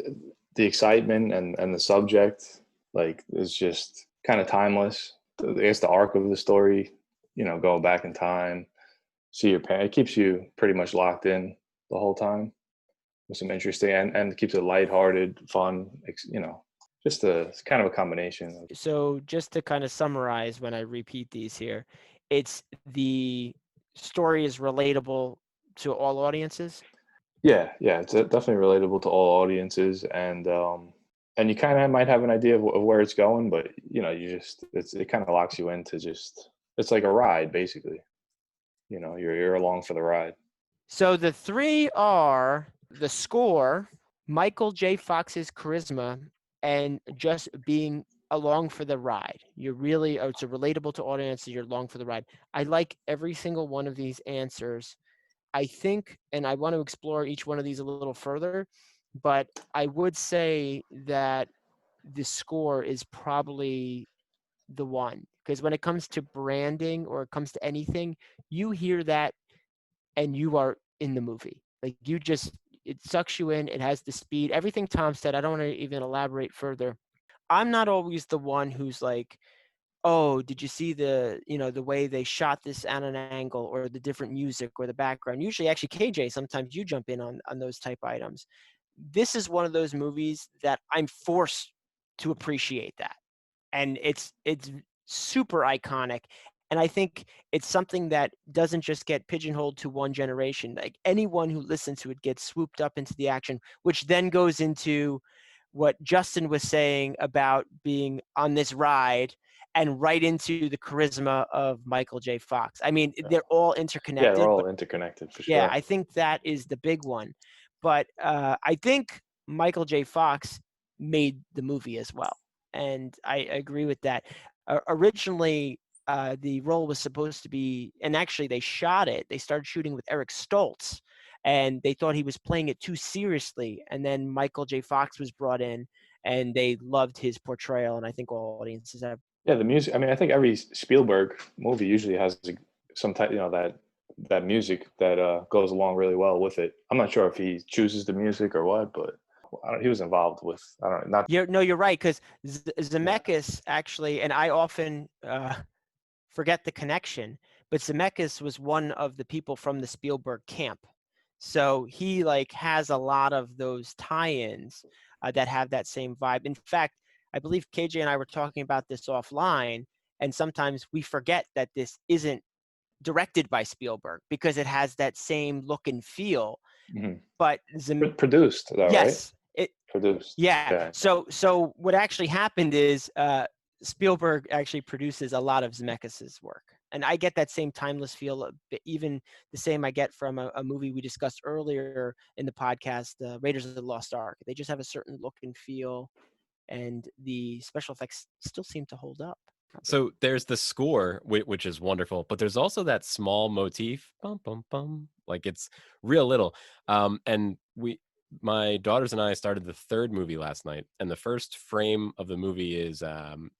the excitement and the subject like is just kind of timeless. I guess the arc of the story, going back in time, see your parent, it keeps you pretty much locked in the whole time with some interesting and keeps it lighthearted, fun, just it's kind of a combination. So just to kind of summarize when I repeat these here, it's the story is relatable to all audiences. Yeah, it's definitely relatable to all audiences, and you kind of might have an idea of where it's going, but it kind of locks you into it's like a ride basically. You're along for the ride. So the three are the score, Michael J. Fox's charisma, and just being along for the ride. It's a relatable to audiences. You're along for the ride. I like every single one of these answers. I think, and I want to explore each one of these a little further, but I would say that the score is probably the one, because when it comes to branding or it comes to anything, you hear that and you are in the movie. Like it sucks you in. It has the speed, everything Tom said. I don't want to even elaborate further. I'm not always the one who's like, oh, did you see the way they shot this at an angle or the different music or the background? Usually actually KJ, sometimes you jump in on those type items. this is one of those movies that I'm forced to appreciate that. And it's super iconic. And I think it's something that doesn't just get pigeonholed to one generation. Like anyone who listens to it gets swooped up into the action, which then goes into what Justin was saying about being on this ride and right into the charisma of Michael J. Fox. I mean, they're all interconnected. Yeah, they're all interconnected for sure. Yeah, I think that is the big one. But I think Michael J. Fox made the movie as well. And I agree with that. Originally, the role was supposed to be, and actually they shot it. They started shooting with Eric Stoltz, and they thought he was playing it too seriously. And then Michael J. Fox was brought in, and they loved his portrayal. And I think all audiences have. Yeah, the music. I mean, I think every Spielberg movie usually has some type, that music that goes along really well with it. I'm not sure if he chooses the music or what, but he was involved with. I don't know. You're right, because Zemeckis actually, and I often forget the connection, but Zemeckis was one of the people from the Spielberg camp. So he has a lot of those tie-ins that have that same vibe. In fact, I believe KJ and I were talking about this offline, and sometimes we forget that this isn't directed by Spielberg because it has that same look and feel. Mm-hmm. But produced, though, yes, right? Produced. Yeah. So what actually happened is Spielberg actually produces a lot of Zemeckis's work. And I get that same timeless feel, even the same I get from a movie we discussed earlier in the podcast, Raiders of the Lost Ark. They just have a certain look and feel, and the special effects still seem to hold up. So there's the score, which is wonderful, but there's also that small motif, bum, bum, bum, like it's real little. And my daughters and I started the third movie last night, and the first frame of the movie is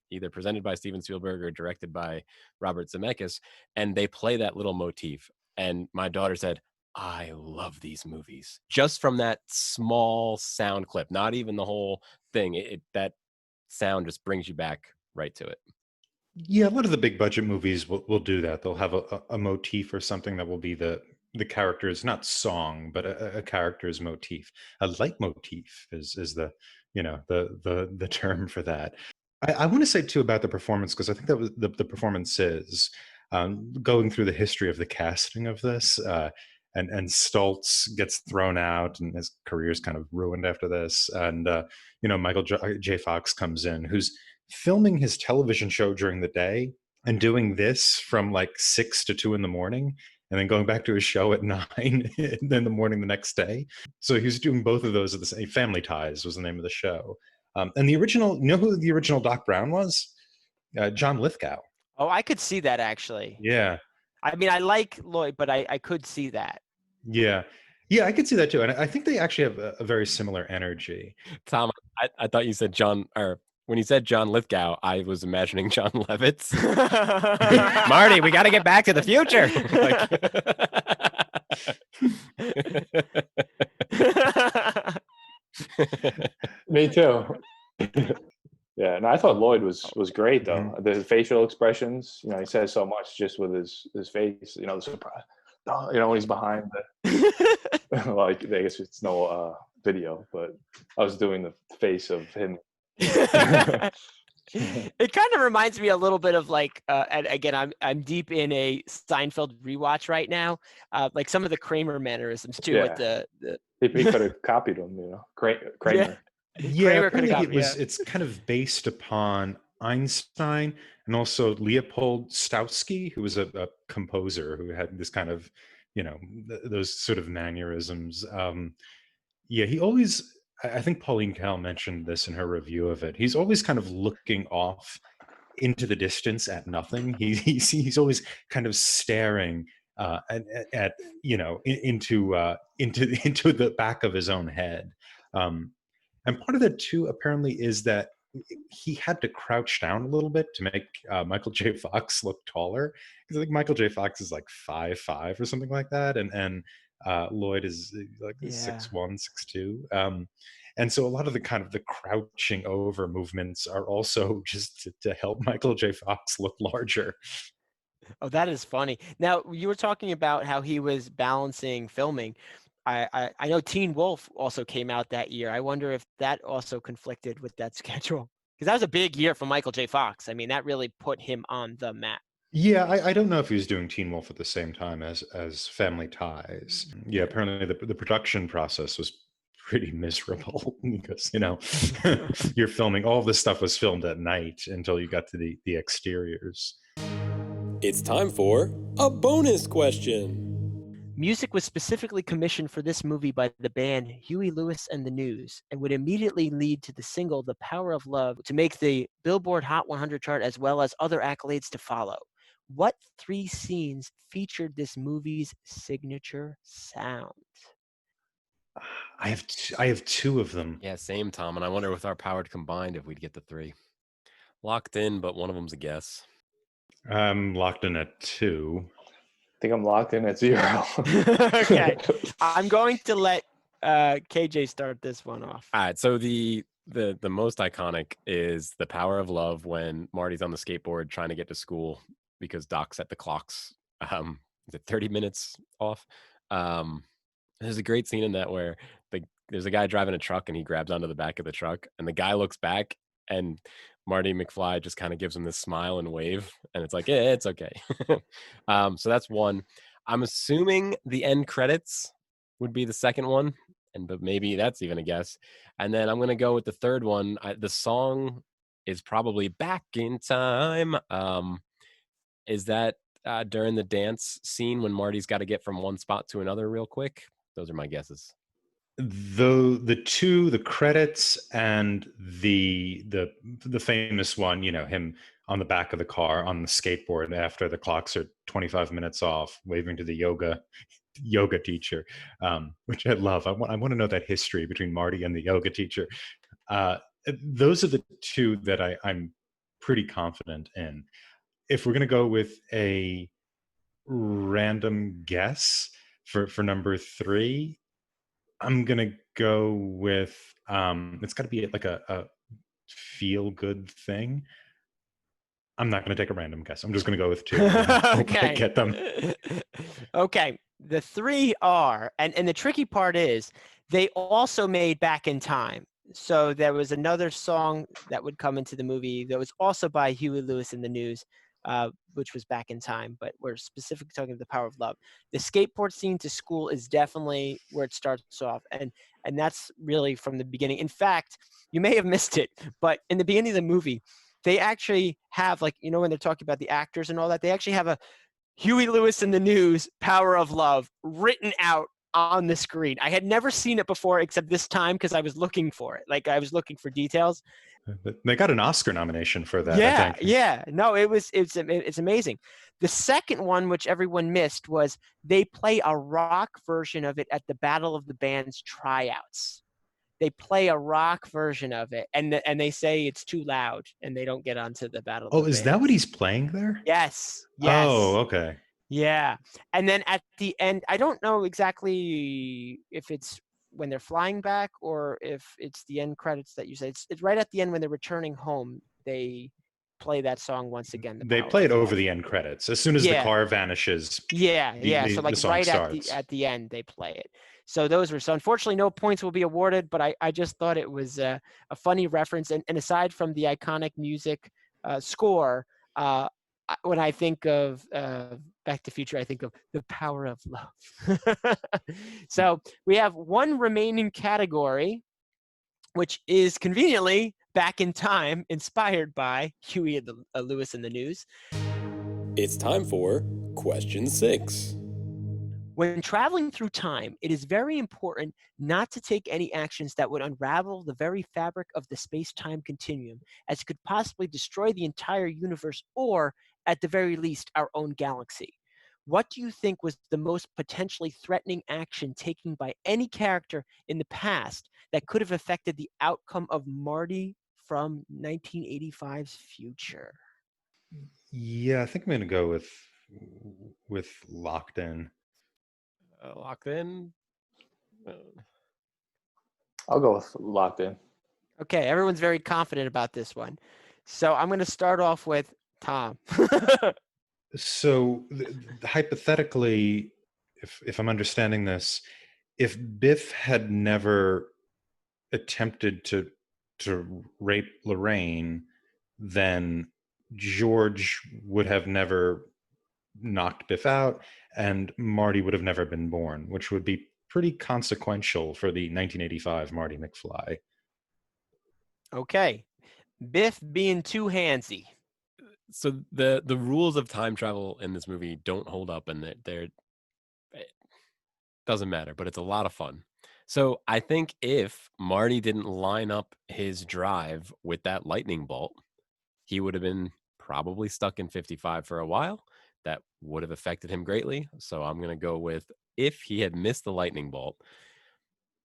either presented by Steven Spielberg or directed by Robert Zemeckis, and they play that little motif. And my daughter said, I love these movies. Just from that small sound clip, not even the whole thing. That sound just brings you back right to it. Yeah, a lot of the big budget movies will do that. They'll have a motif or something that will be the character's, not song, but a character's motif. A leitmotif is the the term for that. I want to say too about the performance, because I think that was the performance is going through the history of the casting of this. And Stoltz gets thrown out, and his career's kind of ruined after this. And Michael J. Fox comes in, who's filming his television show during the day and doing this from 6 to 2 in the morning, and then going back to his show at 9 in the morning the next day. So he was doing both of those at the same. Family Ties was the name of the show. And the original, who the original Doc Brown was? John Lithgow. Oh, I could see that actually. Yeah. I mean, I like Lloyd, but I could see that. Yeah, I could see that too. And I think they actually have a very similar energy. Tom, I thought you said John, or when you said John Lithgow, I was imagining John Lovitz. Marty, we got to get back to the future. Me too. Yeah, and I thought Lloyd was great though. Mm-hmm. The facial expressions, he says so much just with his face. The surprise. When he's behind the I guess it's no video, but I was doing the face of him. It kind of reminds me a little bit of and again, I'm deep in a Seinfeld rewatch right now. Some of the Kramer mannerisms too. Yeah. He could have copied him, Kramer. Yeah, it's kind of based upon Einstein and also Leopold Stoutsky, who was a composer who had this kind of, those sort of mannerisms. He always, I think Pauline Kael mentioned this in her review of it. He's always kind of looking off into the distance at nothing. He's always kind of staring at into the back of his own head. And part of that too, apparently, is that he had to crouch down a little bit to make Michael J. Fox look taller. Because I think Michael J. Fox is 5'5" or something like that, and Lloyd is 6'1", 6'2". And so a lot of the kind of the crouching over movements are also just to help Michael J. Fox look larger. Oh, that is funny. Now, you were talking about how he was balancing filming. I know Teen Wolf also came out that year. I wonder if that also conflicted with that schedule, because that was a big year for Michael J. Fox. I mean, that really put him on the map. Yeah, I don't know if he was doing Teen Wolf at the same time as Family Ties. Yeah, apparently the production process was pretty miserable because, you know, you're filming, all this stuff was filmed at night until you got to the exteriors. It's time for a bonus question. Music was specifically commissioned for this movie by the band Huey Lewis and the News, and would immediately lead to the single The Power of Love to make the Billboard Hot 100 chart, as well as other accolades to follow. What 3 scenes featured this movie's signature sound? I have 2 of them. Yeah, same, Tom. And I wonder with our power combined if we'd get the 3. Locked in, but one of them's a guess. I'm locked in at 2. I think I'm locked in at 0. Okay, I'm going to let KJ start this one off. All right, so the most iconic is The Power of Love, when Marty's on the skateboard trying to get to school because Doc set the clocks. Is it 30 minutes off? There's a great scene in that where there's a guy driving a truck and he grabs onto the back of the truck, and the guy looks back and Marty McFly just kind of gives him this smile and wave, and it's like, yeah, it's okay. So that's one. I'm assuming the end credits would be the second one, but maybe that's even a guess. And then I'm gonna go with the third one. The song is probably Back in Time. Is that during the dance scene when Marty's got to get from one spot to another real quick? Those are my guesses. The 2, the credits, and the famous one, you know, him on the back of the car on the skateboard after the clocks are 25 minutes off, waving to the yoga teacher, which I love. I want to know that history between Marty and the yoga teacher. Those are the 2 that I'm pretty confident in. If we're going to go with a random guess for number 3, I'm going to go with, it's got to be like a feel-good thing. I'm not going to take a random guess. I'm just going to go with 2. Hope I get them. Okay. The 3 are, and the tricky part is, they also made Back in Time. So there was another song that would come into the movie that was also by Huey Lewis and the News, which was Back in Time, but we're specifically talking about The Power of Love. The skateboard scene to school is definitely where it starts off, and that's really from the beginning. In fact, you may have missed it, but in the beginning of the movie, they actually have, like, you know, when they're talking about the actors and all that, they actually have a Huey Lewis and the News, Power of Love, written out on the screen. I had never seen it before except this time because I was looking for it. Like, I was looking for details. They got an Oscar nomination for that, Yeah, I think. yeah. No, it's amazing. The second one, which everyone missed, was they play a rock version of it at the Battle of the Bands tryouts. They play a rock version of it, and they say it's too loud, and they don't get onto the Battle of the Bands. Is that what he's playing there? Yes. Oh, okay. Yeah. And then at the end, I don't know exactly if it's when they're flying back or if it's the end credits that you say. It's right at the end when they're returning home. They play that song once again. They play it over the end credits. As soon as the car vanishes. Yeah. So like right starts. at the end, they play it. So unfortunately no points will be awarded, but I just thought it was a funny reference. And aside from the iconic music score, when I think of Back to the Future, I think of The Power of Love. So we have one remaining category, which is conveniently Back in Time, inspired by Huey Lewis and the News. It's time for question 6. When traveling through time, it is very important not to take any actions that would unravel the very fabric of the space-time continuum, as it could possibly destroy the entire universe or, at the very least, our own galaxy. What do you think was the most potentially threatening action taken by any character in the past that could have affected the outcome of Marty from 1985's future? Yeah, I think I'm going to go with Locked In. Locked in? I'll go with Locked In. Okay, everyone's very confident about this one. So I'm going to start off with Tom. So hypothetically, if I'm understanding this, if Biff had never attempted to rape Lorraine, then George would have never knocked Biff out, and Marty would have never been born, which would be pretty consequential for the 1985 Marty McFly. Okay. Biff being too handsy. So the rules of time travel in this movie don't hold up, and they're it doesn't matter, but it's a lot of fun. So I think if Marty didn't line up his drive with that lightning bolt, he would have been probably stuck in 55 for a while. That would have affected him greatly. So I'm going to go with, if he had missed the lightning bolt,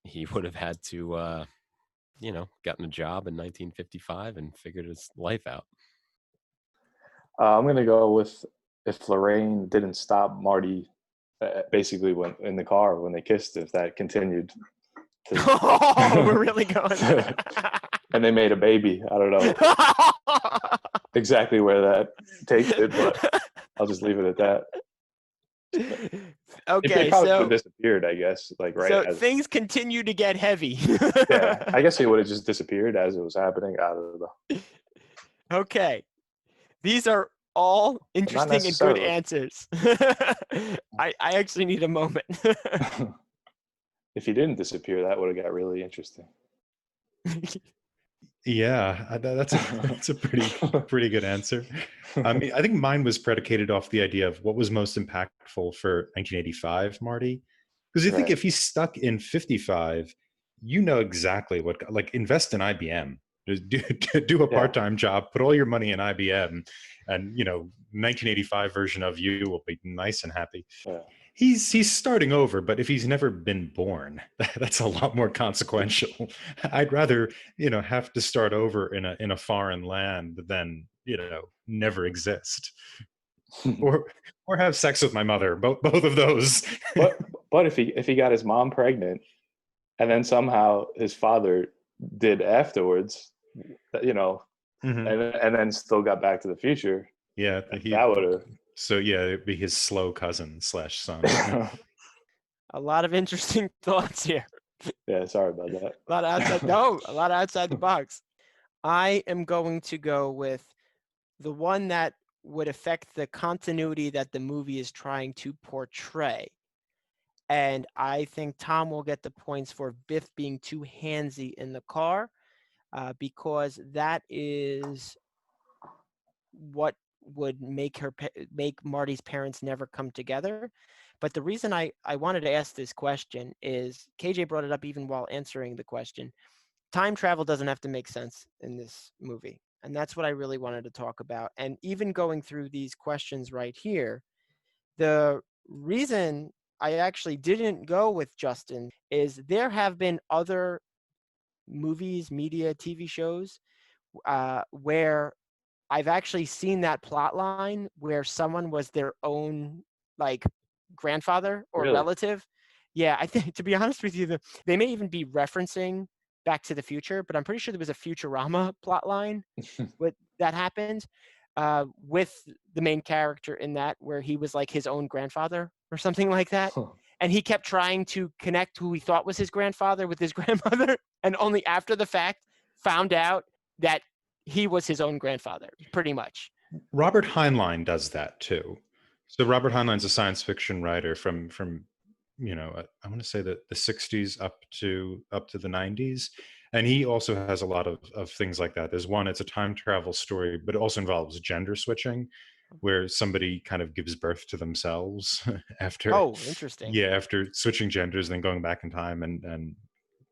he would have had to, gotten a job in 1955 and figured his life out. I'm gonna go with, if Lorraine didn't stop Marty, basically when in the car when they kissed, if that continued. Oh, we're really going. And they made a baby. I don't know exactly where that takes it, but I'll just leave it at that. Okay, It probably would so have disappeared, I guess. Like right. so things continue to get heavy. Yeah, I guess it would have just disappeared as it was happening. I don't know. Okay, these are all interesting and good necessarily. answers. I actually need a moment. If he didn't disappear, that would have got really interesting. Yeah, that's a pretty good answer. I mean, I think mine was predicated off the idea of what was most impactful for 1985 Marty, because you think Right. if he's stuck in 55, you know exactly what, like, invest in IBM. Just do a Yeah. part-time job, put all your money in IBM, and 1985 version of you will be nice and happy. Yeah. He's starting over, but if he's never been born, that's a lot more consequential. I'd rather have to start over in a foreign land than never exist, or have sex with my mother. Both of those. But if he got his mom pregnant, and then somehow his father did afterwards, Mhm. and then still got Back to the Future, Yeah, that would have. So yeah, it'd be his slow cousin / son. A lot of interesting thoughts here. Yeah, sorry about that. A lot outside the box. I am going to go with the one that would affect the continuity that the movie is trying to portray. And I think Tom will get the points for Biff being too handsy in the car, because that is what would make Marty's parents never come together. But the reason I wanted to ask this question is, KJ brought it up even while answering the question. Time travel doesn't have to make sense in this movie. And that's what I really wanted to talk about. And even going through these questions right here, the reason I actually didn't go with Justin is there have been other movies, media, TV shows where I've actually seen that plot line where someone was their own like grandfather or Really? relative. Yeah, I think, to be honest with you, they may even be referencing Back to the Future, but I'm pretty sure there was a Futurama plot line that happened with the main character in that, where he was like his own grandfather or something like that. Huh. And he kept trying to connect who he thought was his grandfather with his grandmother, and only after the fact found out that he was his own grandfather, pretty much. Robert Heinlein does that too. So Robert Heinlein's a science fiction writer from I want to say the 60s up to the 90s, and he also has a lot of things like that. There's one, it's a time travel story, but it also involves gender switching, where somebody kind of gives birth to themselves after Interesting. Yeah, after switching genders, then going back in time and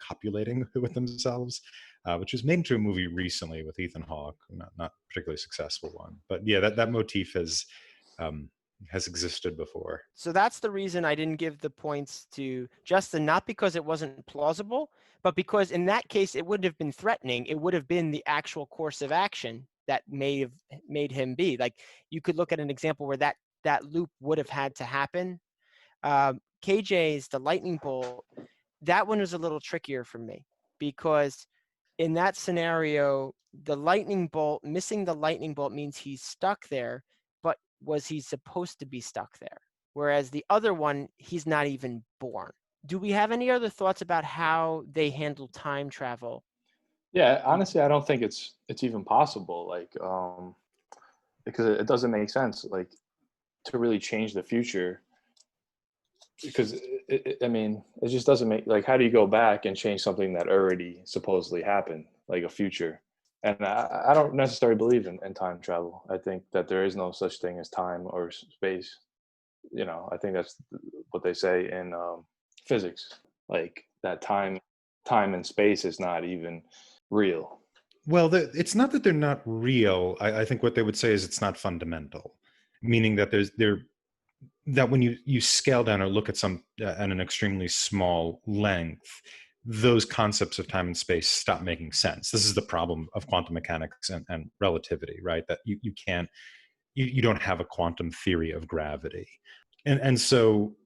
copulating with themselves, which was made into a movie recently with Ethan Hawke, not particularly successful one, but yeah, that motif has existed before. So that's the reason I didn't give the points to Justin, not because it wasn't plausible, but because in that case, it wouldn't have been threatening. It would have been the actual course of action that may have made him be. Like, you could look at an example where that loop would have had to happen. KJ's The Lightning Bolt, that one was a little trickier for me, because in that scenario, missing the lightning bolt means he's stuck there, but was he supposed to be stuck there? Whereas the other one, he's not even born. Do we have any other thoughts about how they handle time travel? Yeah, honestly, I don't think it's even possible. Like, because it doesn't make sense. Like, to really change the future, because I mean, it just doesn't make, like, how do you go back and change something that already supposedly happened, like a future? And I don't necessarily believe in time travel. I think that there is no such thing as time or space. I think that's what they say in physics, like that time and space is not even real. Well, it's not that they're not real. I think what they would say is it's not fundamental, meaning that that when you scale down or look at at an extremely small length, those concepts of time and space stop making sense. This is the problem of quantum mechanics and relativity, right? That you don't have a quantum theory of gravity, and so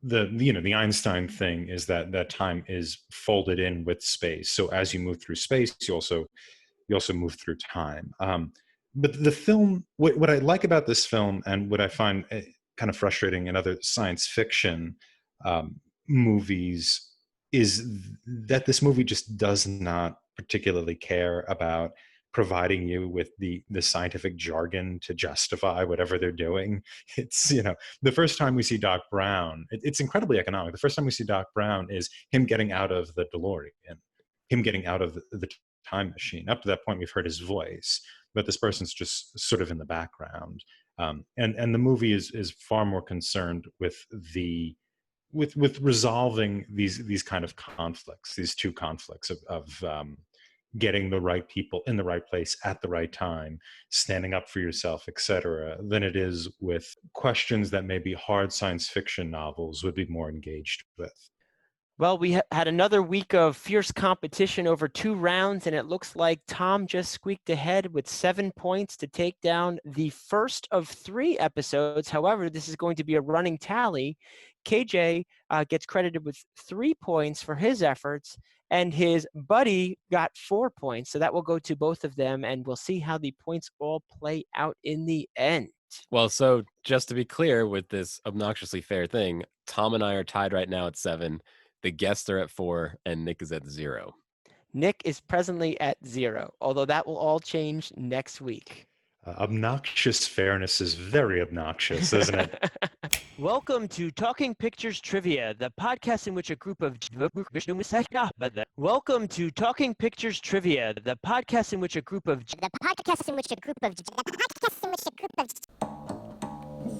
the Einstein thing is that time is folded in with space. So as you move through space, you also move through time. But the film, what I like about this film, and what I find kind of frustrating in other science fiction movies, is that this movie just does not particularly care about providing you with the scientific jargon to justify whatever they're doing. It's, the first time we see Doc Brown, it's incredibly economic. The first time we see Doc Brown is him getting out of the DeLorean, him getting out of the time machine. Up to that point, we've heard his voice, but this person's just sort of in the background. And the movie is far more concerned with with resolving these kind of conflicts, these two conflicts of getting the right people in the right place at the right time, standing up for yourself, etc., than it is with questions that maybe hard science fiction novels would be more engaged with. Well, we had another week of fierce competition over 2 rounds, and it looks like Tom just squeaked ahead with 7 points to take down the first of 3 episodes. However, this is going to be a running tally. KJ gets credited with 3 points for his efforts, and his buddy got 4 points. So that will go to both of them, and we'll see how the points all play out in the end. Well, so just to be clear with this obnoxiously fair thing, Tom and I are tied right now at 7. The guests are at 4, and Nick is at 0. Nick is presently at 0, although that will all change next week. Obnoxious fairness is very obnoxious, isn't it? Welcome to Talking Pictures Trivia, the podcast in which a group of Welcome to Talking Pictures Trivia, the podcast in which a group of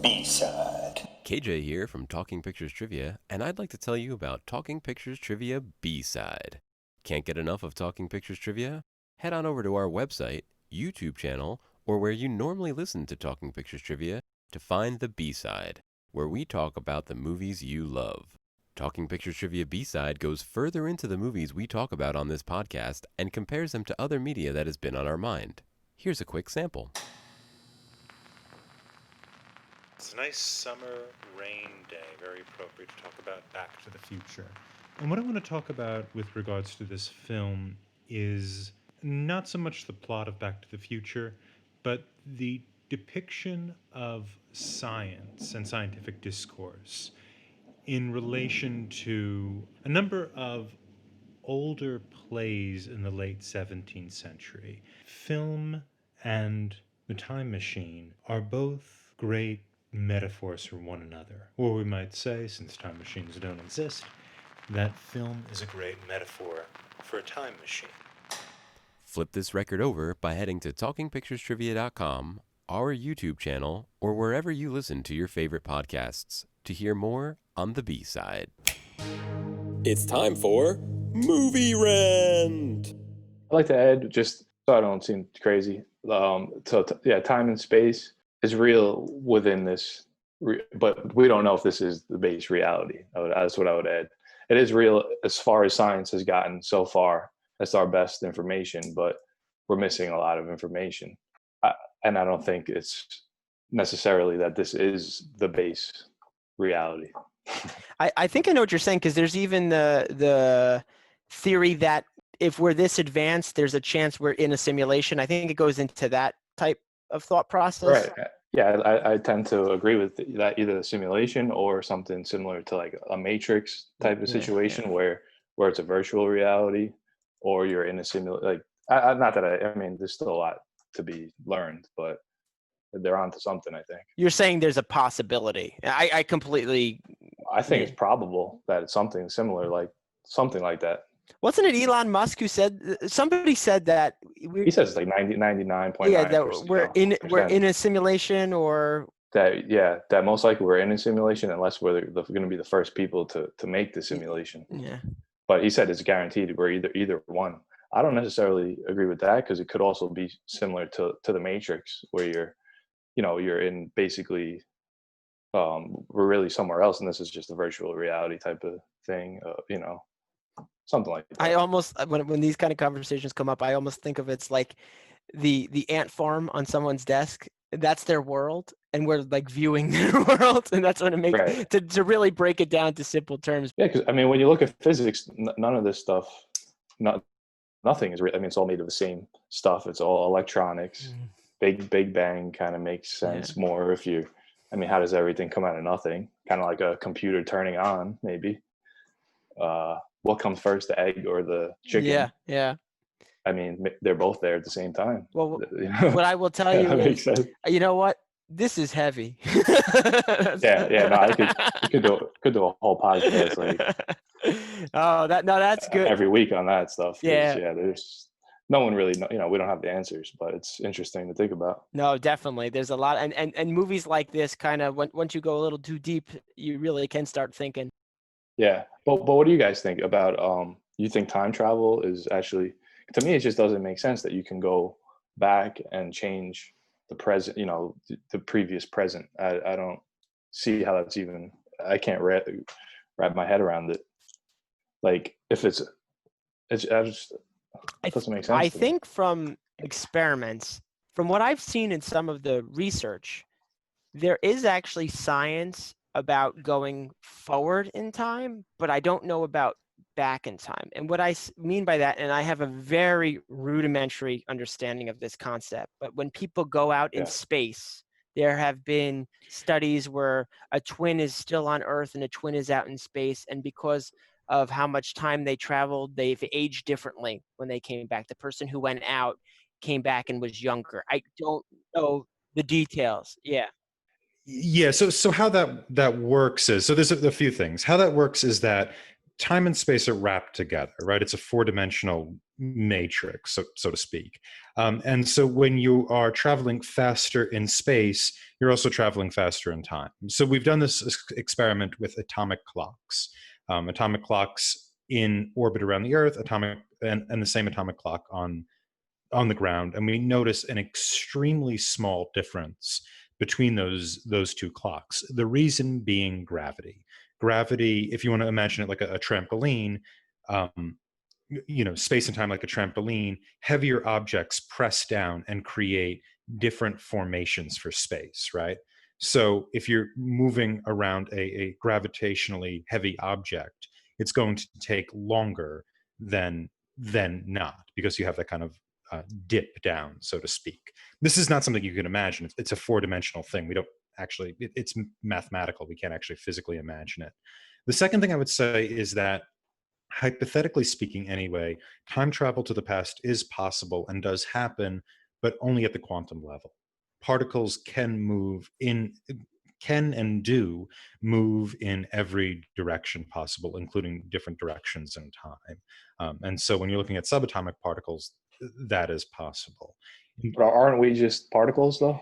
B-side. KJ here from Talking Pictures Trivia, and I'd like to tell you about Talking Pictures Trivia B-side. Can't get enough of Talking Pictures Trivia? Head on over to our website, YouTube channel, or where you normally listen to Talking Pictures Trivia to find the B-side, where we talk about the movies you love. Talking Pictures Trivia B-side goes further into the movies we talk about on this podcast and compares them to other media that has been on our mind. Here's a quick sample. It's a nice summer rain day, very appropriate to talk about Back to the Future. And what I want to talk about with regards to this film is not so much the plot of Back to the Future, but the depiction of science and scientific discourse in relation to a number of older plays in the late 17th century. Film and The Time Machine are both great metaphors for one another. Or we might say, since time machines don't exist, that film is a great metaphor for a time machine. Flip this record over by heading to TalkingPicturesTrivia.com, our YouTube channel, or wherever you listen to your favorite podcasts to hear more on the B-side. It's time for Movie Rant. I'd like to add, just so I don't seem crazy, time and space is real within this, but we don't know if this is the base reality. That's what I would add. It is real as far as science has gotten so far. That's our best information, but we're missing a lot of information. And I don't think it's necessarily that this is the base reality. I think I know what you're saying, because there's even the theory that if we're this advanced, there's a chance we're in a simulation. I think it goes into that type of thought process. Right. Yeah, I tend to agree with that, either the simulation or something similar to like a Matrix type of Yeah, situation yeah. where it's a virtual reality, or you're in a simulation. Like, not that I mean, there's still a lot to be learned, but they're onto something, I think. You're saying there's a possibility. I completely. I think Yeah. it's probable that it's something similar, like something like that. Wasn't it Elon Musk who said? Somebody said that. He says it's like 99.9%. Yeah, that we're in a simulation, or that most likely we're in a simulation unless we're going to be the first people to make the simulation. yeah. But he said it's guaranteed we're either one. I don't necessarily agree with that, because it could also be similar to the Matrix, where you're in basically we're really somewhere else, and this is just a virtual reality type of thing. Something like that. I almost when these kind of conversations come up, I almost think of it's like the ant farm on someone's desk. That's their world, and we're like viewing their world, and that's what it makes Right. to really break it down to simple terms. Yeah, because I mean, when you look at physics, none of this stuff, nothing is real. I mean, it's all made of the same stuff. It's all electronics. Big Bang kind of makes sense more if you. I mean, how does everything come out of nothing? Kind of like a computer turning on, maybe. What comes first, the egg or the chicken? Yeah. I mean, they're both there at the same time. Well, what I will tell you that makes is, sense. you know what? This is heavy. Yeah. No, I could do a whole podcast that's good. every week on that stuff. Yeah. There's no one really we don't have the answers, but it's interesting to think about. No, definitely. There's a lot, and movies like this kind of once you go a little too deep, you really can start thinking. Yeah, but what do you guys think about? You think time travel is actually, to me, it just doesn't make sense that you can go back and change the present. The previous present. I don't see how that's even. I can't wrap my head around it. Like, if it doesn't make sense. I think from experiments, from what I've seen in some of the research, there is actually science about going forward in time, but I don't know about back in time. And what I mean by that, and I have a very rudimentary understanding of this concept, but when people go out in space, there have been studies where a twin is still on Earth and a twin is out in space, and because of how much time they traveled, they've aged differently when they came back. The person who went out came back and was younger. I don't know the details. Yeah. So how that works is, so there's a few things. How that works is that time and space are wrapped together, right? It's a 4-dimensional matrix, so to speak. And so when you are traveling faster in space, you're also traveling faster in time. So we've done this experiment with atomic clocks. Atomic clocks in orbit around the Earth, and the same atomic clock on the ground, and we notice an extremely small difference between those two clocks. The reason being gravity. Gravity, if you want to imagine it like a trampoline, space and time like a trampoline, heavier objects press down and create different formations for space, right? So if you're moving around a gravitationally heavy object, it's going to take longer than not, because you have that kind of dip down, so to speak. This is not something you can imagine. It's a 4-dimensional thing. We don't actually, it's mathematical. We can't actually physically imagine it. The second thing I would say is that, hypothetically speaking anyway, time travel to the past is possible and does happen, but only at the quantum level. Particles can and do move in every direction possible, including different directions in time. And so when you're looking at subatomic particles, that is possible. But aren't we just particles, though?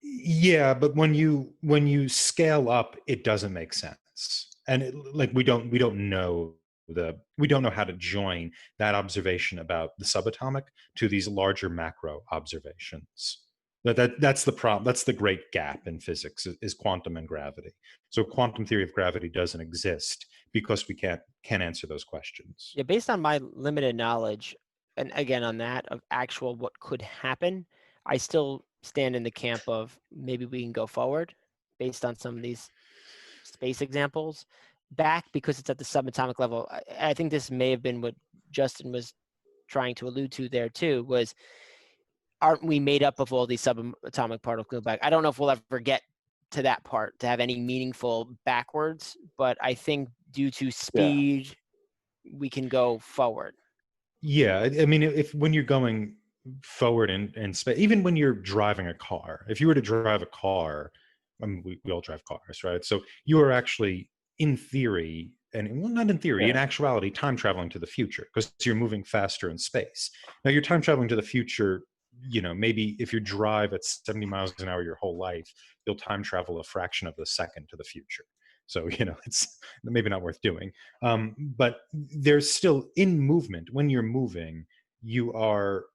Yeah, but when you scale up, it doesn't make sense. And we don't know how to join that observation about the subatomic to these larger macro observations. That's the problem. That's the great gap in physics, is quantum and gravity. So quantum theory of gravity doesn't exist because we can't answer those questions. Yeah, based on my limited knowledge, and again on that of actual what could happen, I still stand in the camp of maybe we can go forward based on some of these space examples back, because it's at the subatomic level. I think this may have been what Justin was trying to allude to there too, was aren't we made up of all these subatomic particles back? I don't know if we'll ever get to that part to have any meaningful backwards, but I think due to speed, we can go forward. Yeah, I mean, if when you're going forward in space, even when you're driving a car, if you were to drive a car, I mean, we all drive cars, right? So you are actually, in theory, and well, not in theory, in actuality, time traveling to the future because you're moving faster in space. Now, you're time traveling to the future. You know, maybe if you drive at 70 miles an hour your whole life, you'll time travel a fraction of a second to the future. So, you know, it's maybe not worth doing. But there's still in movement. When you're moving, you are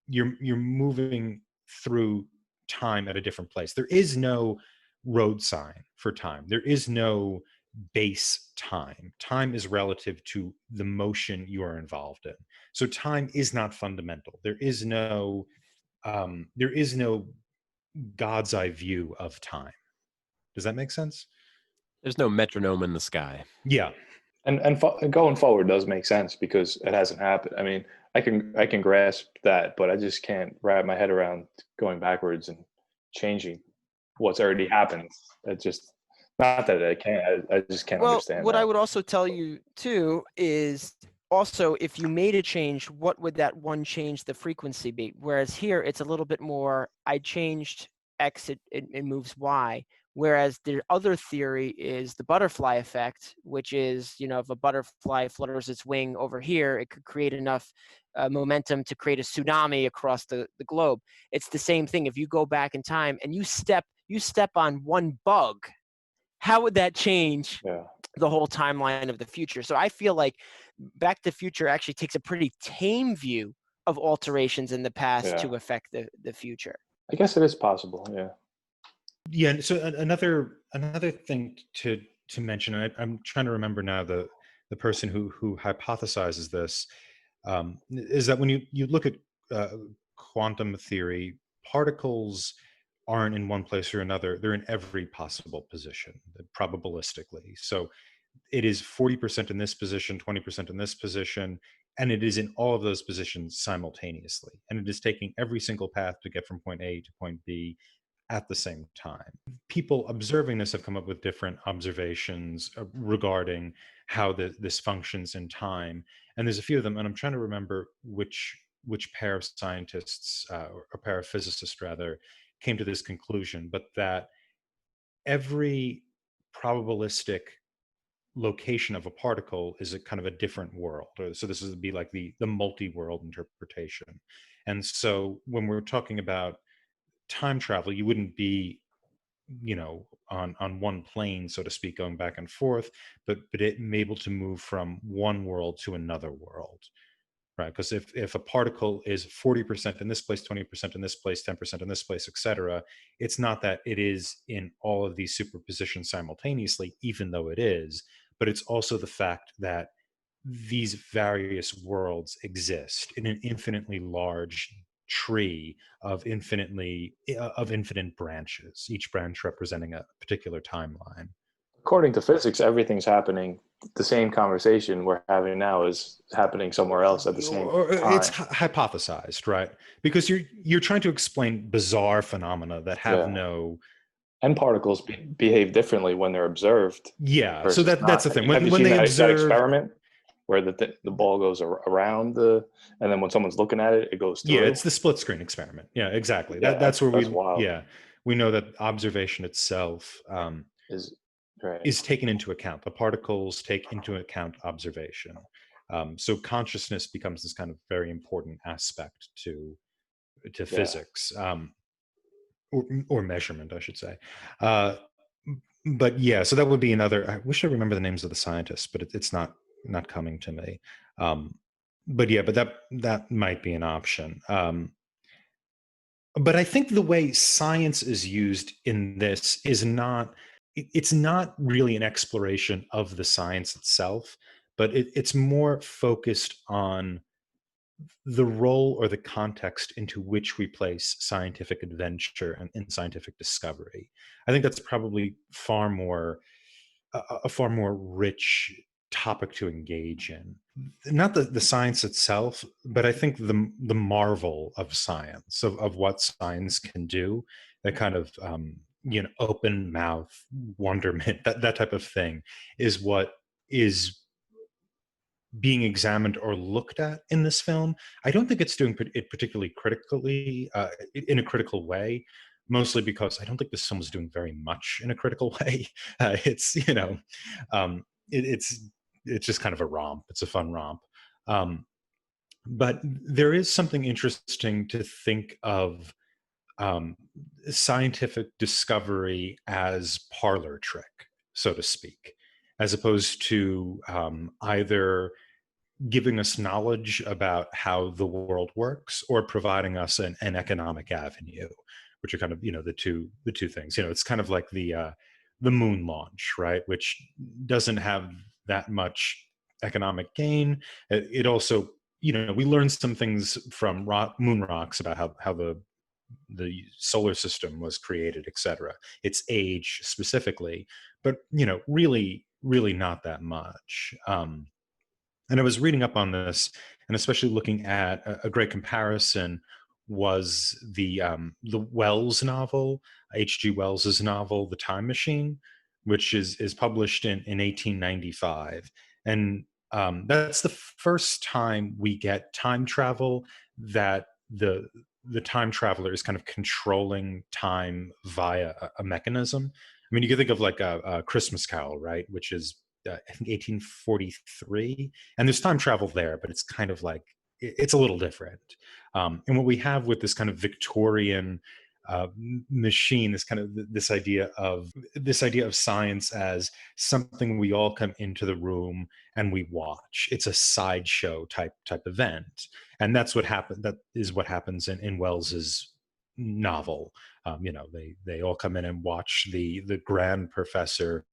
you're moving through time at a different place. There is no road sign for time. There is no base time. Time is relative to the motion you are involved in. So time is not fundamental. There is no God's eye view of time. Does that make sense? There's no metronome in the sky. Yeah. And going forward does make sense because it hasn't happened. I mean, I can grasp that, but I just can't wrap my head around going backwards and changing what's already happened. It just not that I can't. I just can't understand. What that. I would also tell you too is also if you made a change, what would that one change the frequency be? Whereas here it's a little bit more. I changed X, it moves Y. Whereas the other theory is the butterfly effect, which is, you know, if a butterfly flutters its wing over here, it could create enough momentum to create a tsunami across the globe. It's the same thing. If you go back in time and you step on one bug, how would that change the whole timeline of the future? So I feel like Back to the Future actually takes a pretty tame view of alterations in the past to affect the future. I guess it is possible. Yeah. Yeah. So another thing to mention, and I'm trying to remember now the person who hypothesizes this, is that when you look at quantum theory, particles aren't in one place or another. They're in every possible position, probabilistically. So it is 40% in this position, 20% in this position, and it is in all of those positions simultaneously. And it is taking every single path to get from point A to point B at the same time. People observing this have come up with different observations regarding how this functions in time. And there's a few of them, and I'm trying to remember which pair of scientists, or pair of physicists rather, came to this conclusion, but that every probabilistic location of a particle is a kind of a different world. So this would be like the multi-world interpretation. And so when we're talking about time travel, you wouldn't be, you know, on one plane, so to speak, going back and forth, but it may be able to move from one world to another world. Right, because if a particle is 40% in this place, 20% in this place, 10% in this place, etc., it's not that it is in all of these superpositions simultaneously, even though it is, but it's also the fact that these various worlds exist in an infinitely large tree of infinite branches, each branch representing a particular timeline. According to physics, everything's happening. The same conversation we're having now is happening somewhere else at the same time. It's hypothesized, right? Because you're trying to explain bizarre phenomena that have no. And particles behave differently when they're observed. Yeah, so that's the thing. Have you seen they that observe, experiment where the ball goes around and then when someone's looking at it, it goes through? Yeah, it's the split screen experiment. Yeah, exactly. That's where we know that observation itself is taken into account. The particles take into account observation. So consciousness becomes this kind of very important aspect to physics, or measurement, I should say. But yeah, so that would be another. I wish I remember the names of the scientists, but it's not coming to me. But that might be an option. But I think the way science is used in this is it's not really an exploration of the science itself, but it's more focused on the role or the context into which we place scientific adventure and scientific discovery. I think that's probably a far more rich topic to engage in. Not the science itself, but I think the marvel of science, of what science can do, that kind of open mouth wonderment, that type of thing, is what is being examined or looked at in this film. I don't think it's doing it particularly critically, in a critical way, mostly because I don't think this film is doing very much in a critical way. It's um, it's just kind of a romp. It's a fun romp. Um, but there is something interesting to think of um, scientific discovery as parlor trick, so to speak, as opposed to either giving us knowledge about how the world works or providing us an economic avenue, which are kind of the two things. It's kind of like the moon launch, right, which doesn't have that much economic gain. It also, we learned some things from moon rocks about how the solar system was created, etc., its age specifically, but really not that much. And I was reading up on this, and especially looking at a great comparison was the Wells novel, H.G. Wells's novel, The Time Machine, which is published in 1895, and that's the first time we get time travel that the time traveler is kind of controlling time via a mechanism. I mean, you can think of like a Christmas Carol, right, which is I think 1843, and there's time travel there, but it's kind of like it's a little different. And what we have with this kind of Victorian machine, this idea of science as something we all come into the room and we watch. It's a sideshow type event, and that's what happened. That is what happens in Wells's novel. They all come in and watch the grand professor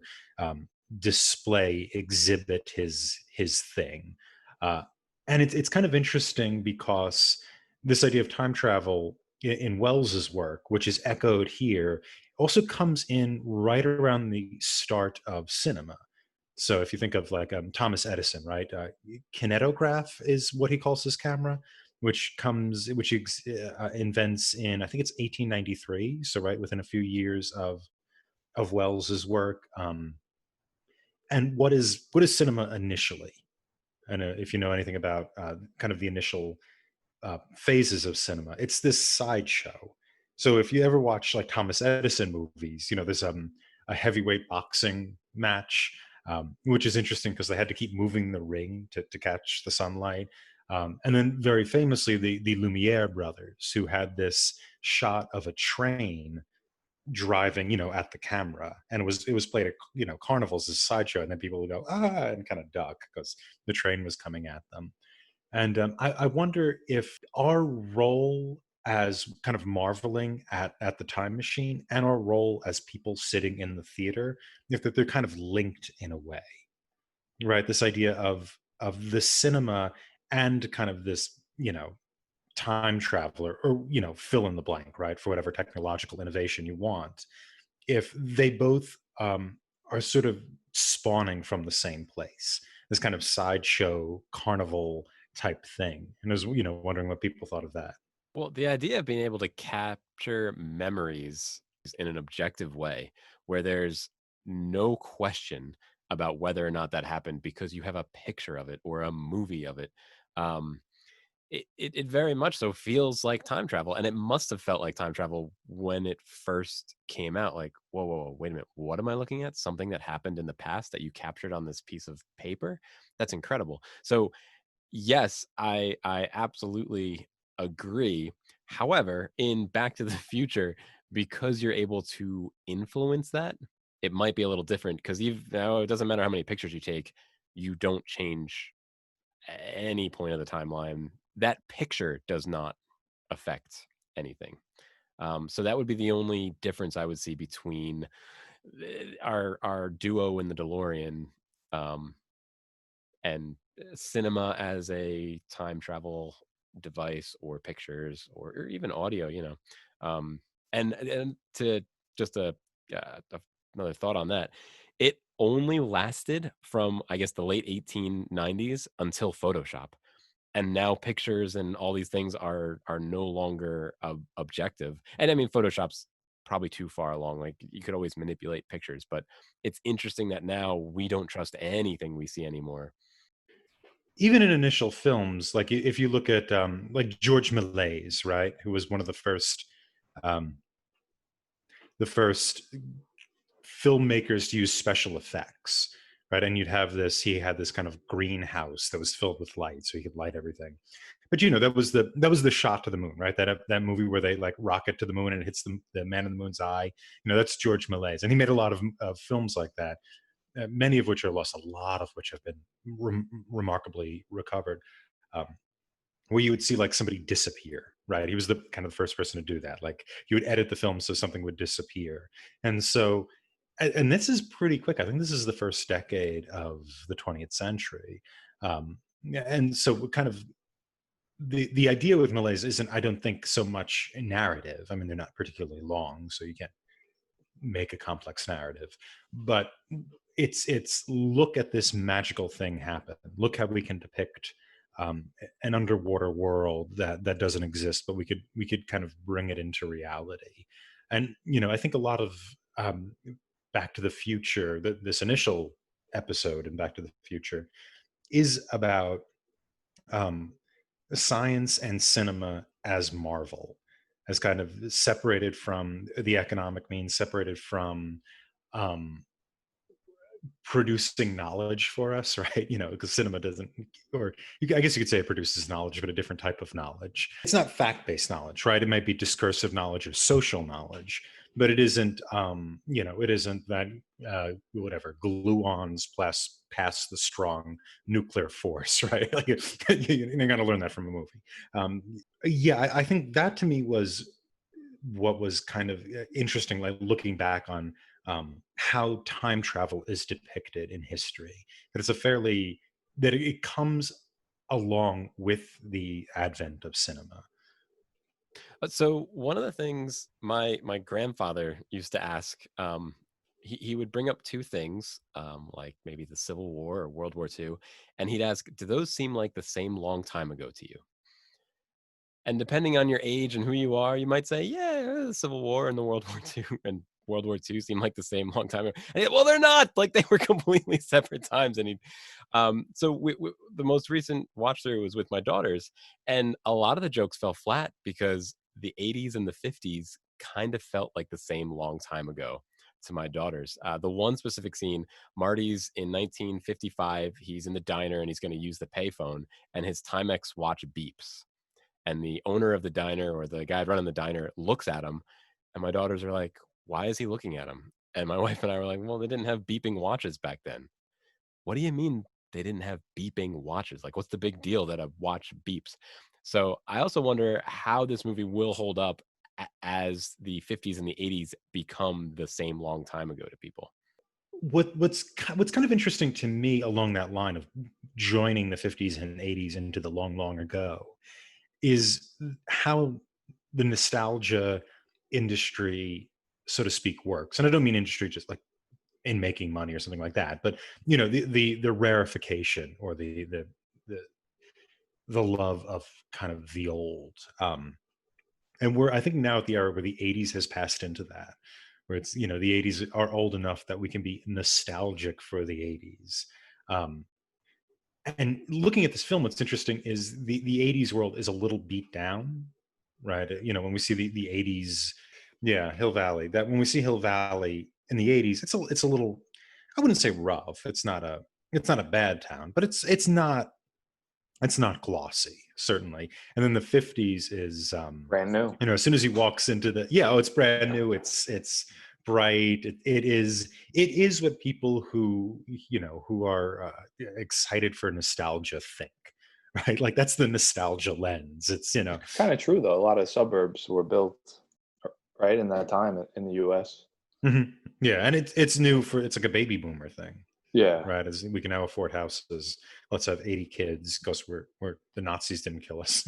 exhibit his thing, and it's kind of interesting because this idea of time travel in Wells's work, which is echoed here, also comes in right around the start of cinema. So if you think of like Thomas Edison, right, kinetograph is what he calls his camera, which he invents in, I think it's 1893. So right within a few years of Wells's work. And what is cinema initially? And if you know anything about kind of the initial phases of cinema, it's this sideshow. So if you ever watch like Thomas Edison movies, there's a heavyweight boxing match, which is interesting because they had to keep moving the ring to catch the sunlight. And then very famously, the Lumiere brothers, who had this shot of a train driving at the camera, and it was played at carnivals as a sideshow, and then people would go and kind of duck because the train was coming at them. And I wonder if our role as kind of marveling at the time machine and our role as people sitting in the theater, if that they're kind of linked in a way, right? This idea of the cinema and kind of this time traveler, or fill in the blank, right, for whatever technological innovation you want, if they both are sort of spawning from the same place, this kind of sideshow carnival type thing. And I was wondering what people thought of that. Well, the idea of being able to capture memories in an objective way where there's no question about whether or not that happened because you have a picture of it or a movie of it. Um, it very much so feels like time travel, and it must have felt like time travel when it first came out. Like, whoa, wait a minute, what am I looking at? Something that happened in the past that you captured on this piece of paper? That's incredible. So yes, I absolutely agree. However, in Back to the Future, because you're able to influence that, it might be a little different because now it doesn't matter how many pictures you take, you don't change any point of the timeline. That picture does not affect anything. So that would be the only difference I would see between our duo in the DeLorean, um, and cinema as a time travel device, or pictures, or even audio. And to just another thought on that, it only lasted from, I guess, the late 1890s until Photoshop. And now pictures and all these things are no longer objective. And I mean, Photoshop's probably too far along. Like, you could always manipulate pictures, but it's interesting that now we don't trust anything we see anymore. Even in initial films, like if you look at like George Méliès, right, who was one of um, the first filmmakers to use special effects, right? And he had this kind of greenhouse that was filled with light, so he could light everything. But that was the shot to the moon, right? That movie where they like rocket to the moon and it hits the man in the moon's eye. That's George Méliès, and he made a lot of films like that. Many of which are lost, a lot of which have been remarkably recovered, um, where you would see like somebody disappear, right? He was the kind of the first person to do that. Like, you would edit the film so something would disappear. And so, and this is pretty quick. I think this is the first decade of the 20th century. And so kind of the idea with Malays isn't, I don't think, so much a narrative. I mean, they're not particularly long, so you can't make a complex narrative, but it's look at this magical thing happen. Look how we can depict an underwater world that doesn't exist, but we could kind of bring it into reality. And I think a lot of Back to the Future, this initial episode in Back to the Future, is about science and cinema as marvel, as kind of separated from the economic means, separated from um, producing knowledge for us, right? Because cinema doesn't, I guess you could say it produces knowledge, but a different type of knowledge. It's not fact-based knowledge, right? It might be discursive knowledge or social knowledge, but it isn't, it isn't that whatever gluons pass the strong nuclear force, right? Like, you're going to learn that from a movie. I think that to me was what was kind of interesting, like looking back on how time travel is depicted in history. That it comes along with the advent of cinema. So one of the things my grandfather used to ask, he would bring up two things, like maybe the Civil War or World War II, and he'd ask, "Do those seem like the same long time ago to you?" And depending on your age and who you are, you might say, "Yeah, the Civil War and the World War II and World War II seem like the same long time ago." And well, they're not. Like, they were completely separate times. And so the most recent watch through was with my daughters, and a lot of the jokes fell flat because the 80s and the 50s kind of felt like the same long time ago to my daughters. The one specific scene, Marty's in 1955. He's in the diner and he's going to use the payphone, and his Timex watch beeps. And the owner of the diner, or the guy running the diner, looks at him, and my daughters are like, "Why is he looking at him?" And my wife and I were like, "Well, they didn't have beeping watches back then." "What do you mean they didn't have beeping watches? Like, what's the big deal that a watch beeps?" So I also wonder how this movie will hold up as the 50s and the 80s become the same long time ago to people. What's kind of interesting to me along that line of joining the 50s and 80s into the long ago is how the nostalgia industry, so to speak, works. And I don't mean industry just like in making money or something like that, but the rarefication, or the love of kind of the old. And we're, I think, now at the era where the 80s has passed into that, where it's, the 80s are old enough that we can be nostalgic for the 80s. And looking at this film, what's interesting is the 80s world is a little beat down, right? When we see the 80s, Hill Valley, that when we see Hill Valley in the 80s, it's a little, I wouldn't say rough. It's not a bad town, but it's not glossy, certainly. And then the 50s is Brand new. as soon as he walks into it's brand new, it's bright, it is what people who are excited for nostalgia think, right? Like, that's the nostalgia lens. It's Kind of true though. A lot of suburbs were built right in that time in the U.S. Mm-hmm. Yeah, and it's new it's like a baby boomer thing. Yeah. Right. As we can now afford houses. Let's have 80 kids because we're the Nazis didn't kill us.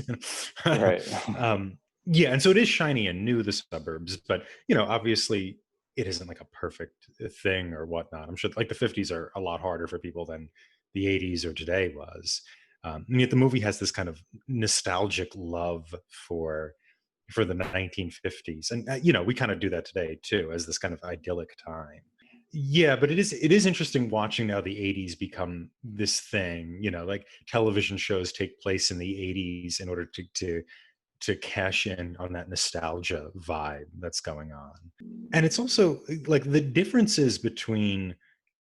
Right. And so it is shiny and new, the suburbs, but obviously it isn't like a perfect thing or whatnot. I'm sure like the 50s are a lot harder for people than the 80s or today was. And yet the movie has this kind of nostalgic love for the 1950s, and we kind of do that today too, as this kind of idyllic time. Yeah, but it is interesting watching now the 80s become this thing. Like television shows take place in the 80s in order to cash in on that nostalgia vibe that's going on. And it's also like the differences between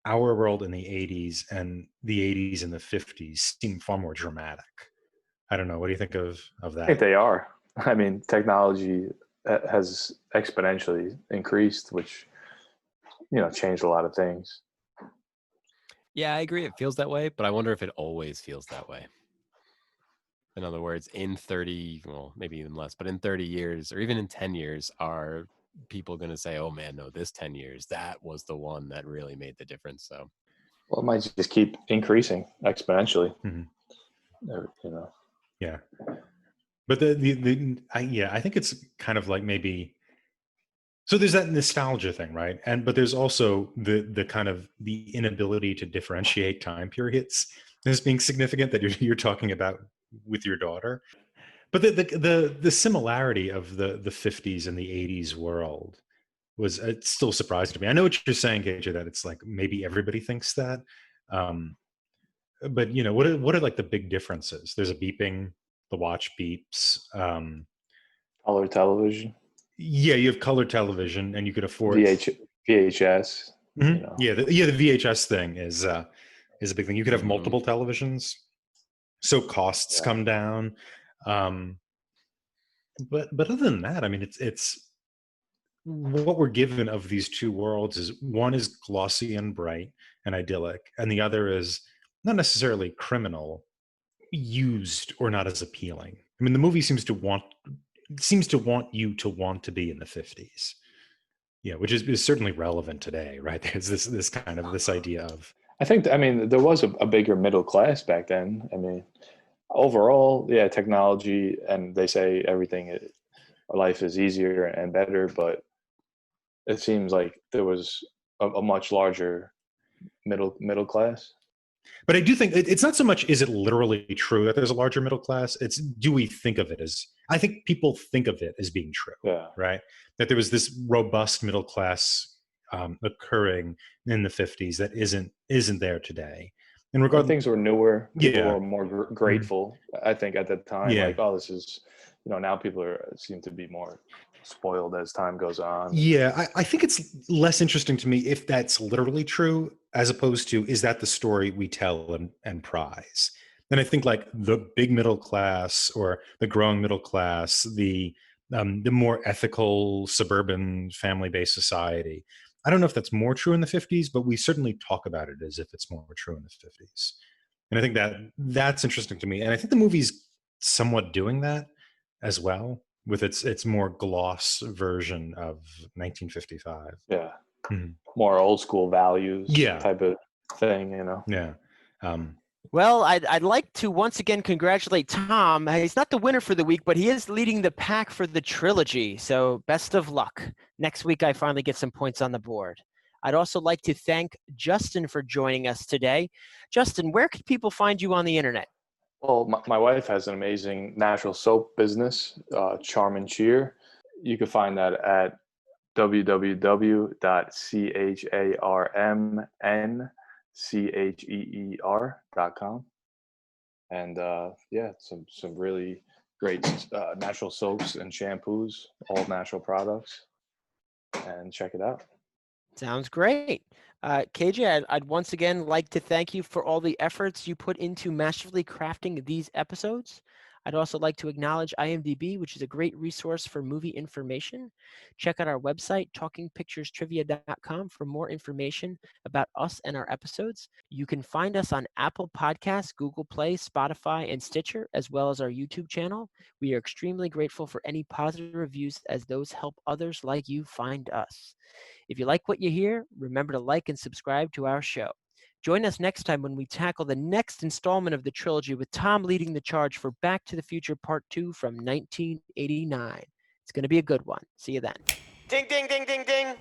our world in the 80s and the 80s and the 50s seem far more dramatic. I don't know. What do you think of that? I think they are. I mean, technology has exponentially increased, which, changed a lot of things. Yeah, I agree. It feels that way, but I wonder if it always feels that way. In other words, in 30, well, maybe even less, but in 30 years or even in 10 years, are people going to say, oh man, no, this 10 years, that was the one that really made the difference? So, well, it might just keep increasing exponentially. Yeah. But I think it's kind of like maybe, so there's that nostalgia thing, right? But there's also the kind of the inability to differentiate time periods as being significant that you're talking about with your daughter. But the similarity of the 50s and the 80s world was it's still surprising to me. I know what you're saying, KJ, that it's like maybe everybody thinks that. But what are like the big differences? There's a beeping, the watch beeps. Color television. Yeah, you have color television, and you could afford VHS. Mm-hmm. Yeah, the VHS thing is a big thing. You could have multiple televisions, so costs come down. But other than that, I mean, it's what we're given of these two worlds is one is glossy and bright and idyllic, and the other is not necessarily criminal, used or not as appealing. I mean, the movie seems to want you to want to be in the 50s. Yeah, which is certainly relevant today, right? There's this kind of this idea of. I think there was a bigger middle class back then. I mean, overall, yeah, technology, and they say life is easier and better, but it seems like there was a much larger middle class. But I do think it's not so much is it literally true that there's a larger middle class. It's do we think of it as, I think people think of it as being true, right? That there was this robust middle class occurring in the 50s that isn't there today. And regardless, things were newer. People were more grateful. I think at that time, like, oh, this is, now people seem to be more spoiled as time goes on. Yeah, I think it's less interesting to me if that's literally true, as opposed to is that the story we tell and prize. And I think like the big middle class or the growing middle class, the more ethical suburban family-based society. I don't know if that's more true in the 50s, but we certainly talk about it as if it's more true in the 50s. And I think that's interesting to me. And I think the movie's somewhat doing that as well with its more gloss version of 1955. Yeah. Mm-hmm. More old school values type of thing, Yeah. Well, I'd like to once again congratulate Tom. He's not the winner for the week, but he is leading the pack for the trilogy. So best of luck. Next week, I finally get some points on the board. I'd also like to thank Justin for joining us today. Justin, where can people find you on the internet? Well, my wife has an amazing natural soap business, Charm and Cheer. You can find that at www.charmncheer.com. And some really great natural soaps and shampoos, all natural products. And check it out. Sounds great. KJ, I'd once again like to thank you for all the efforts you put into masterfully crafting these episodes. I'd also like to acknowledge IMDb, which is a great resource for movie information. Check out our website, talkingpicturestrivia.com, for more information about us and our episodes. You can find us on Apple Podcasts, Google Play, Spotify, and Stitcher, as well as our YouTube channel. We are extremely grateful for any positive reviews, as those help others like you find us. If you like what you hear, remember to like and subscribe to our show. Join us next time when we tackle the next installment of the trilogy with Tom leading the charge for Back to the Future Part 2 from 1989. It's going to be a good one. See you then. Ding, ding, ding, ding, ding.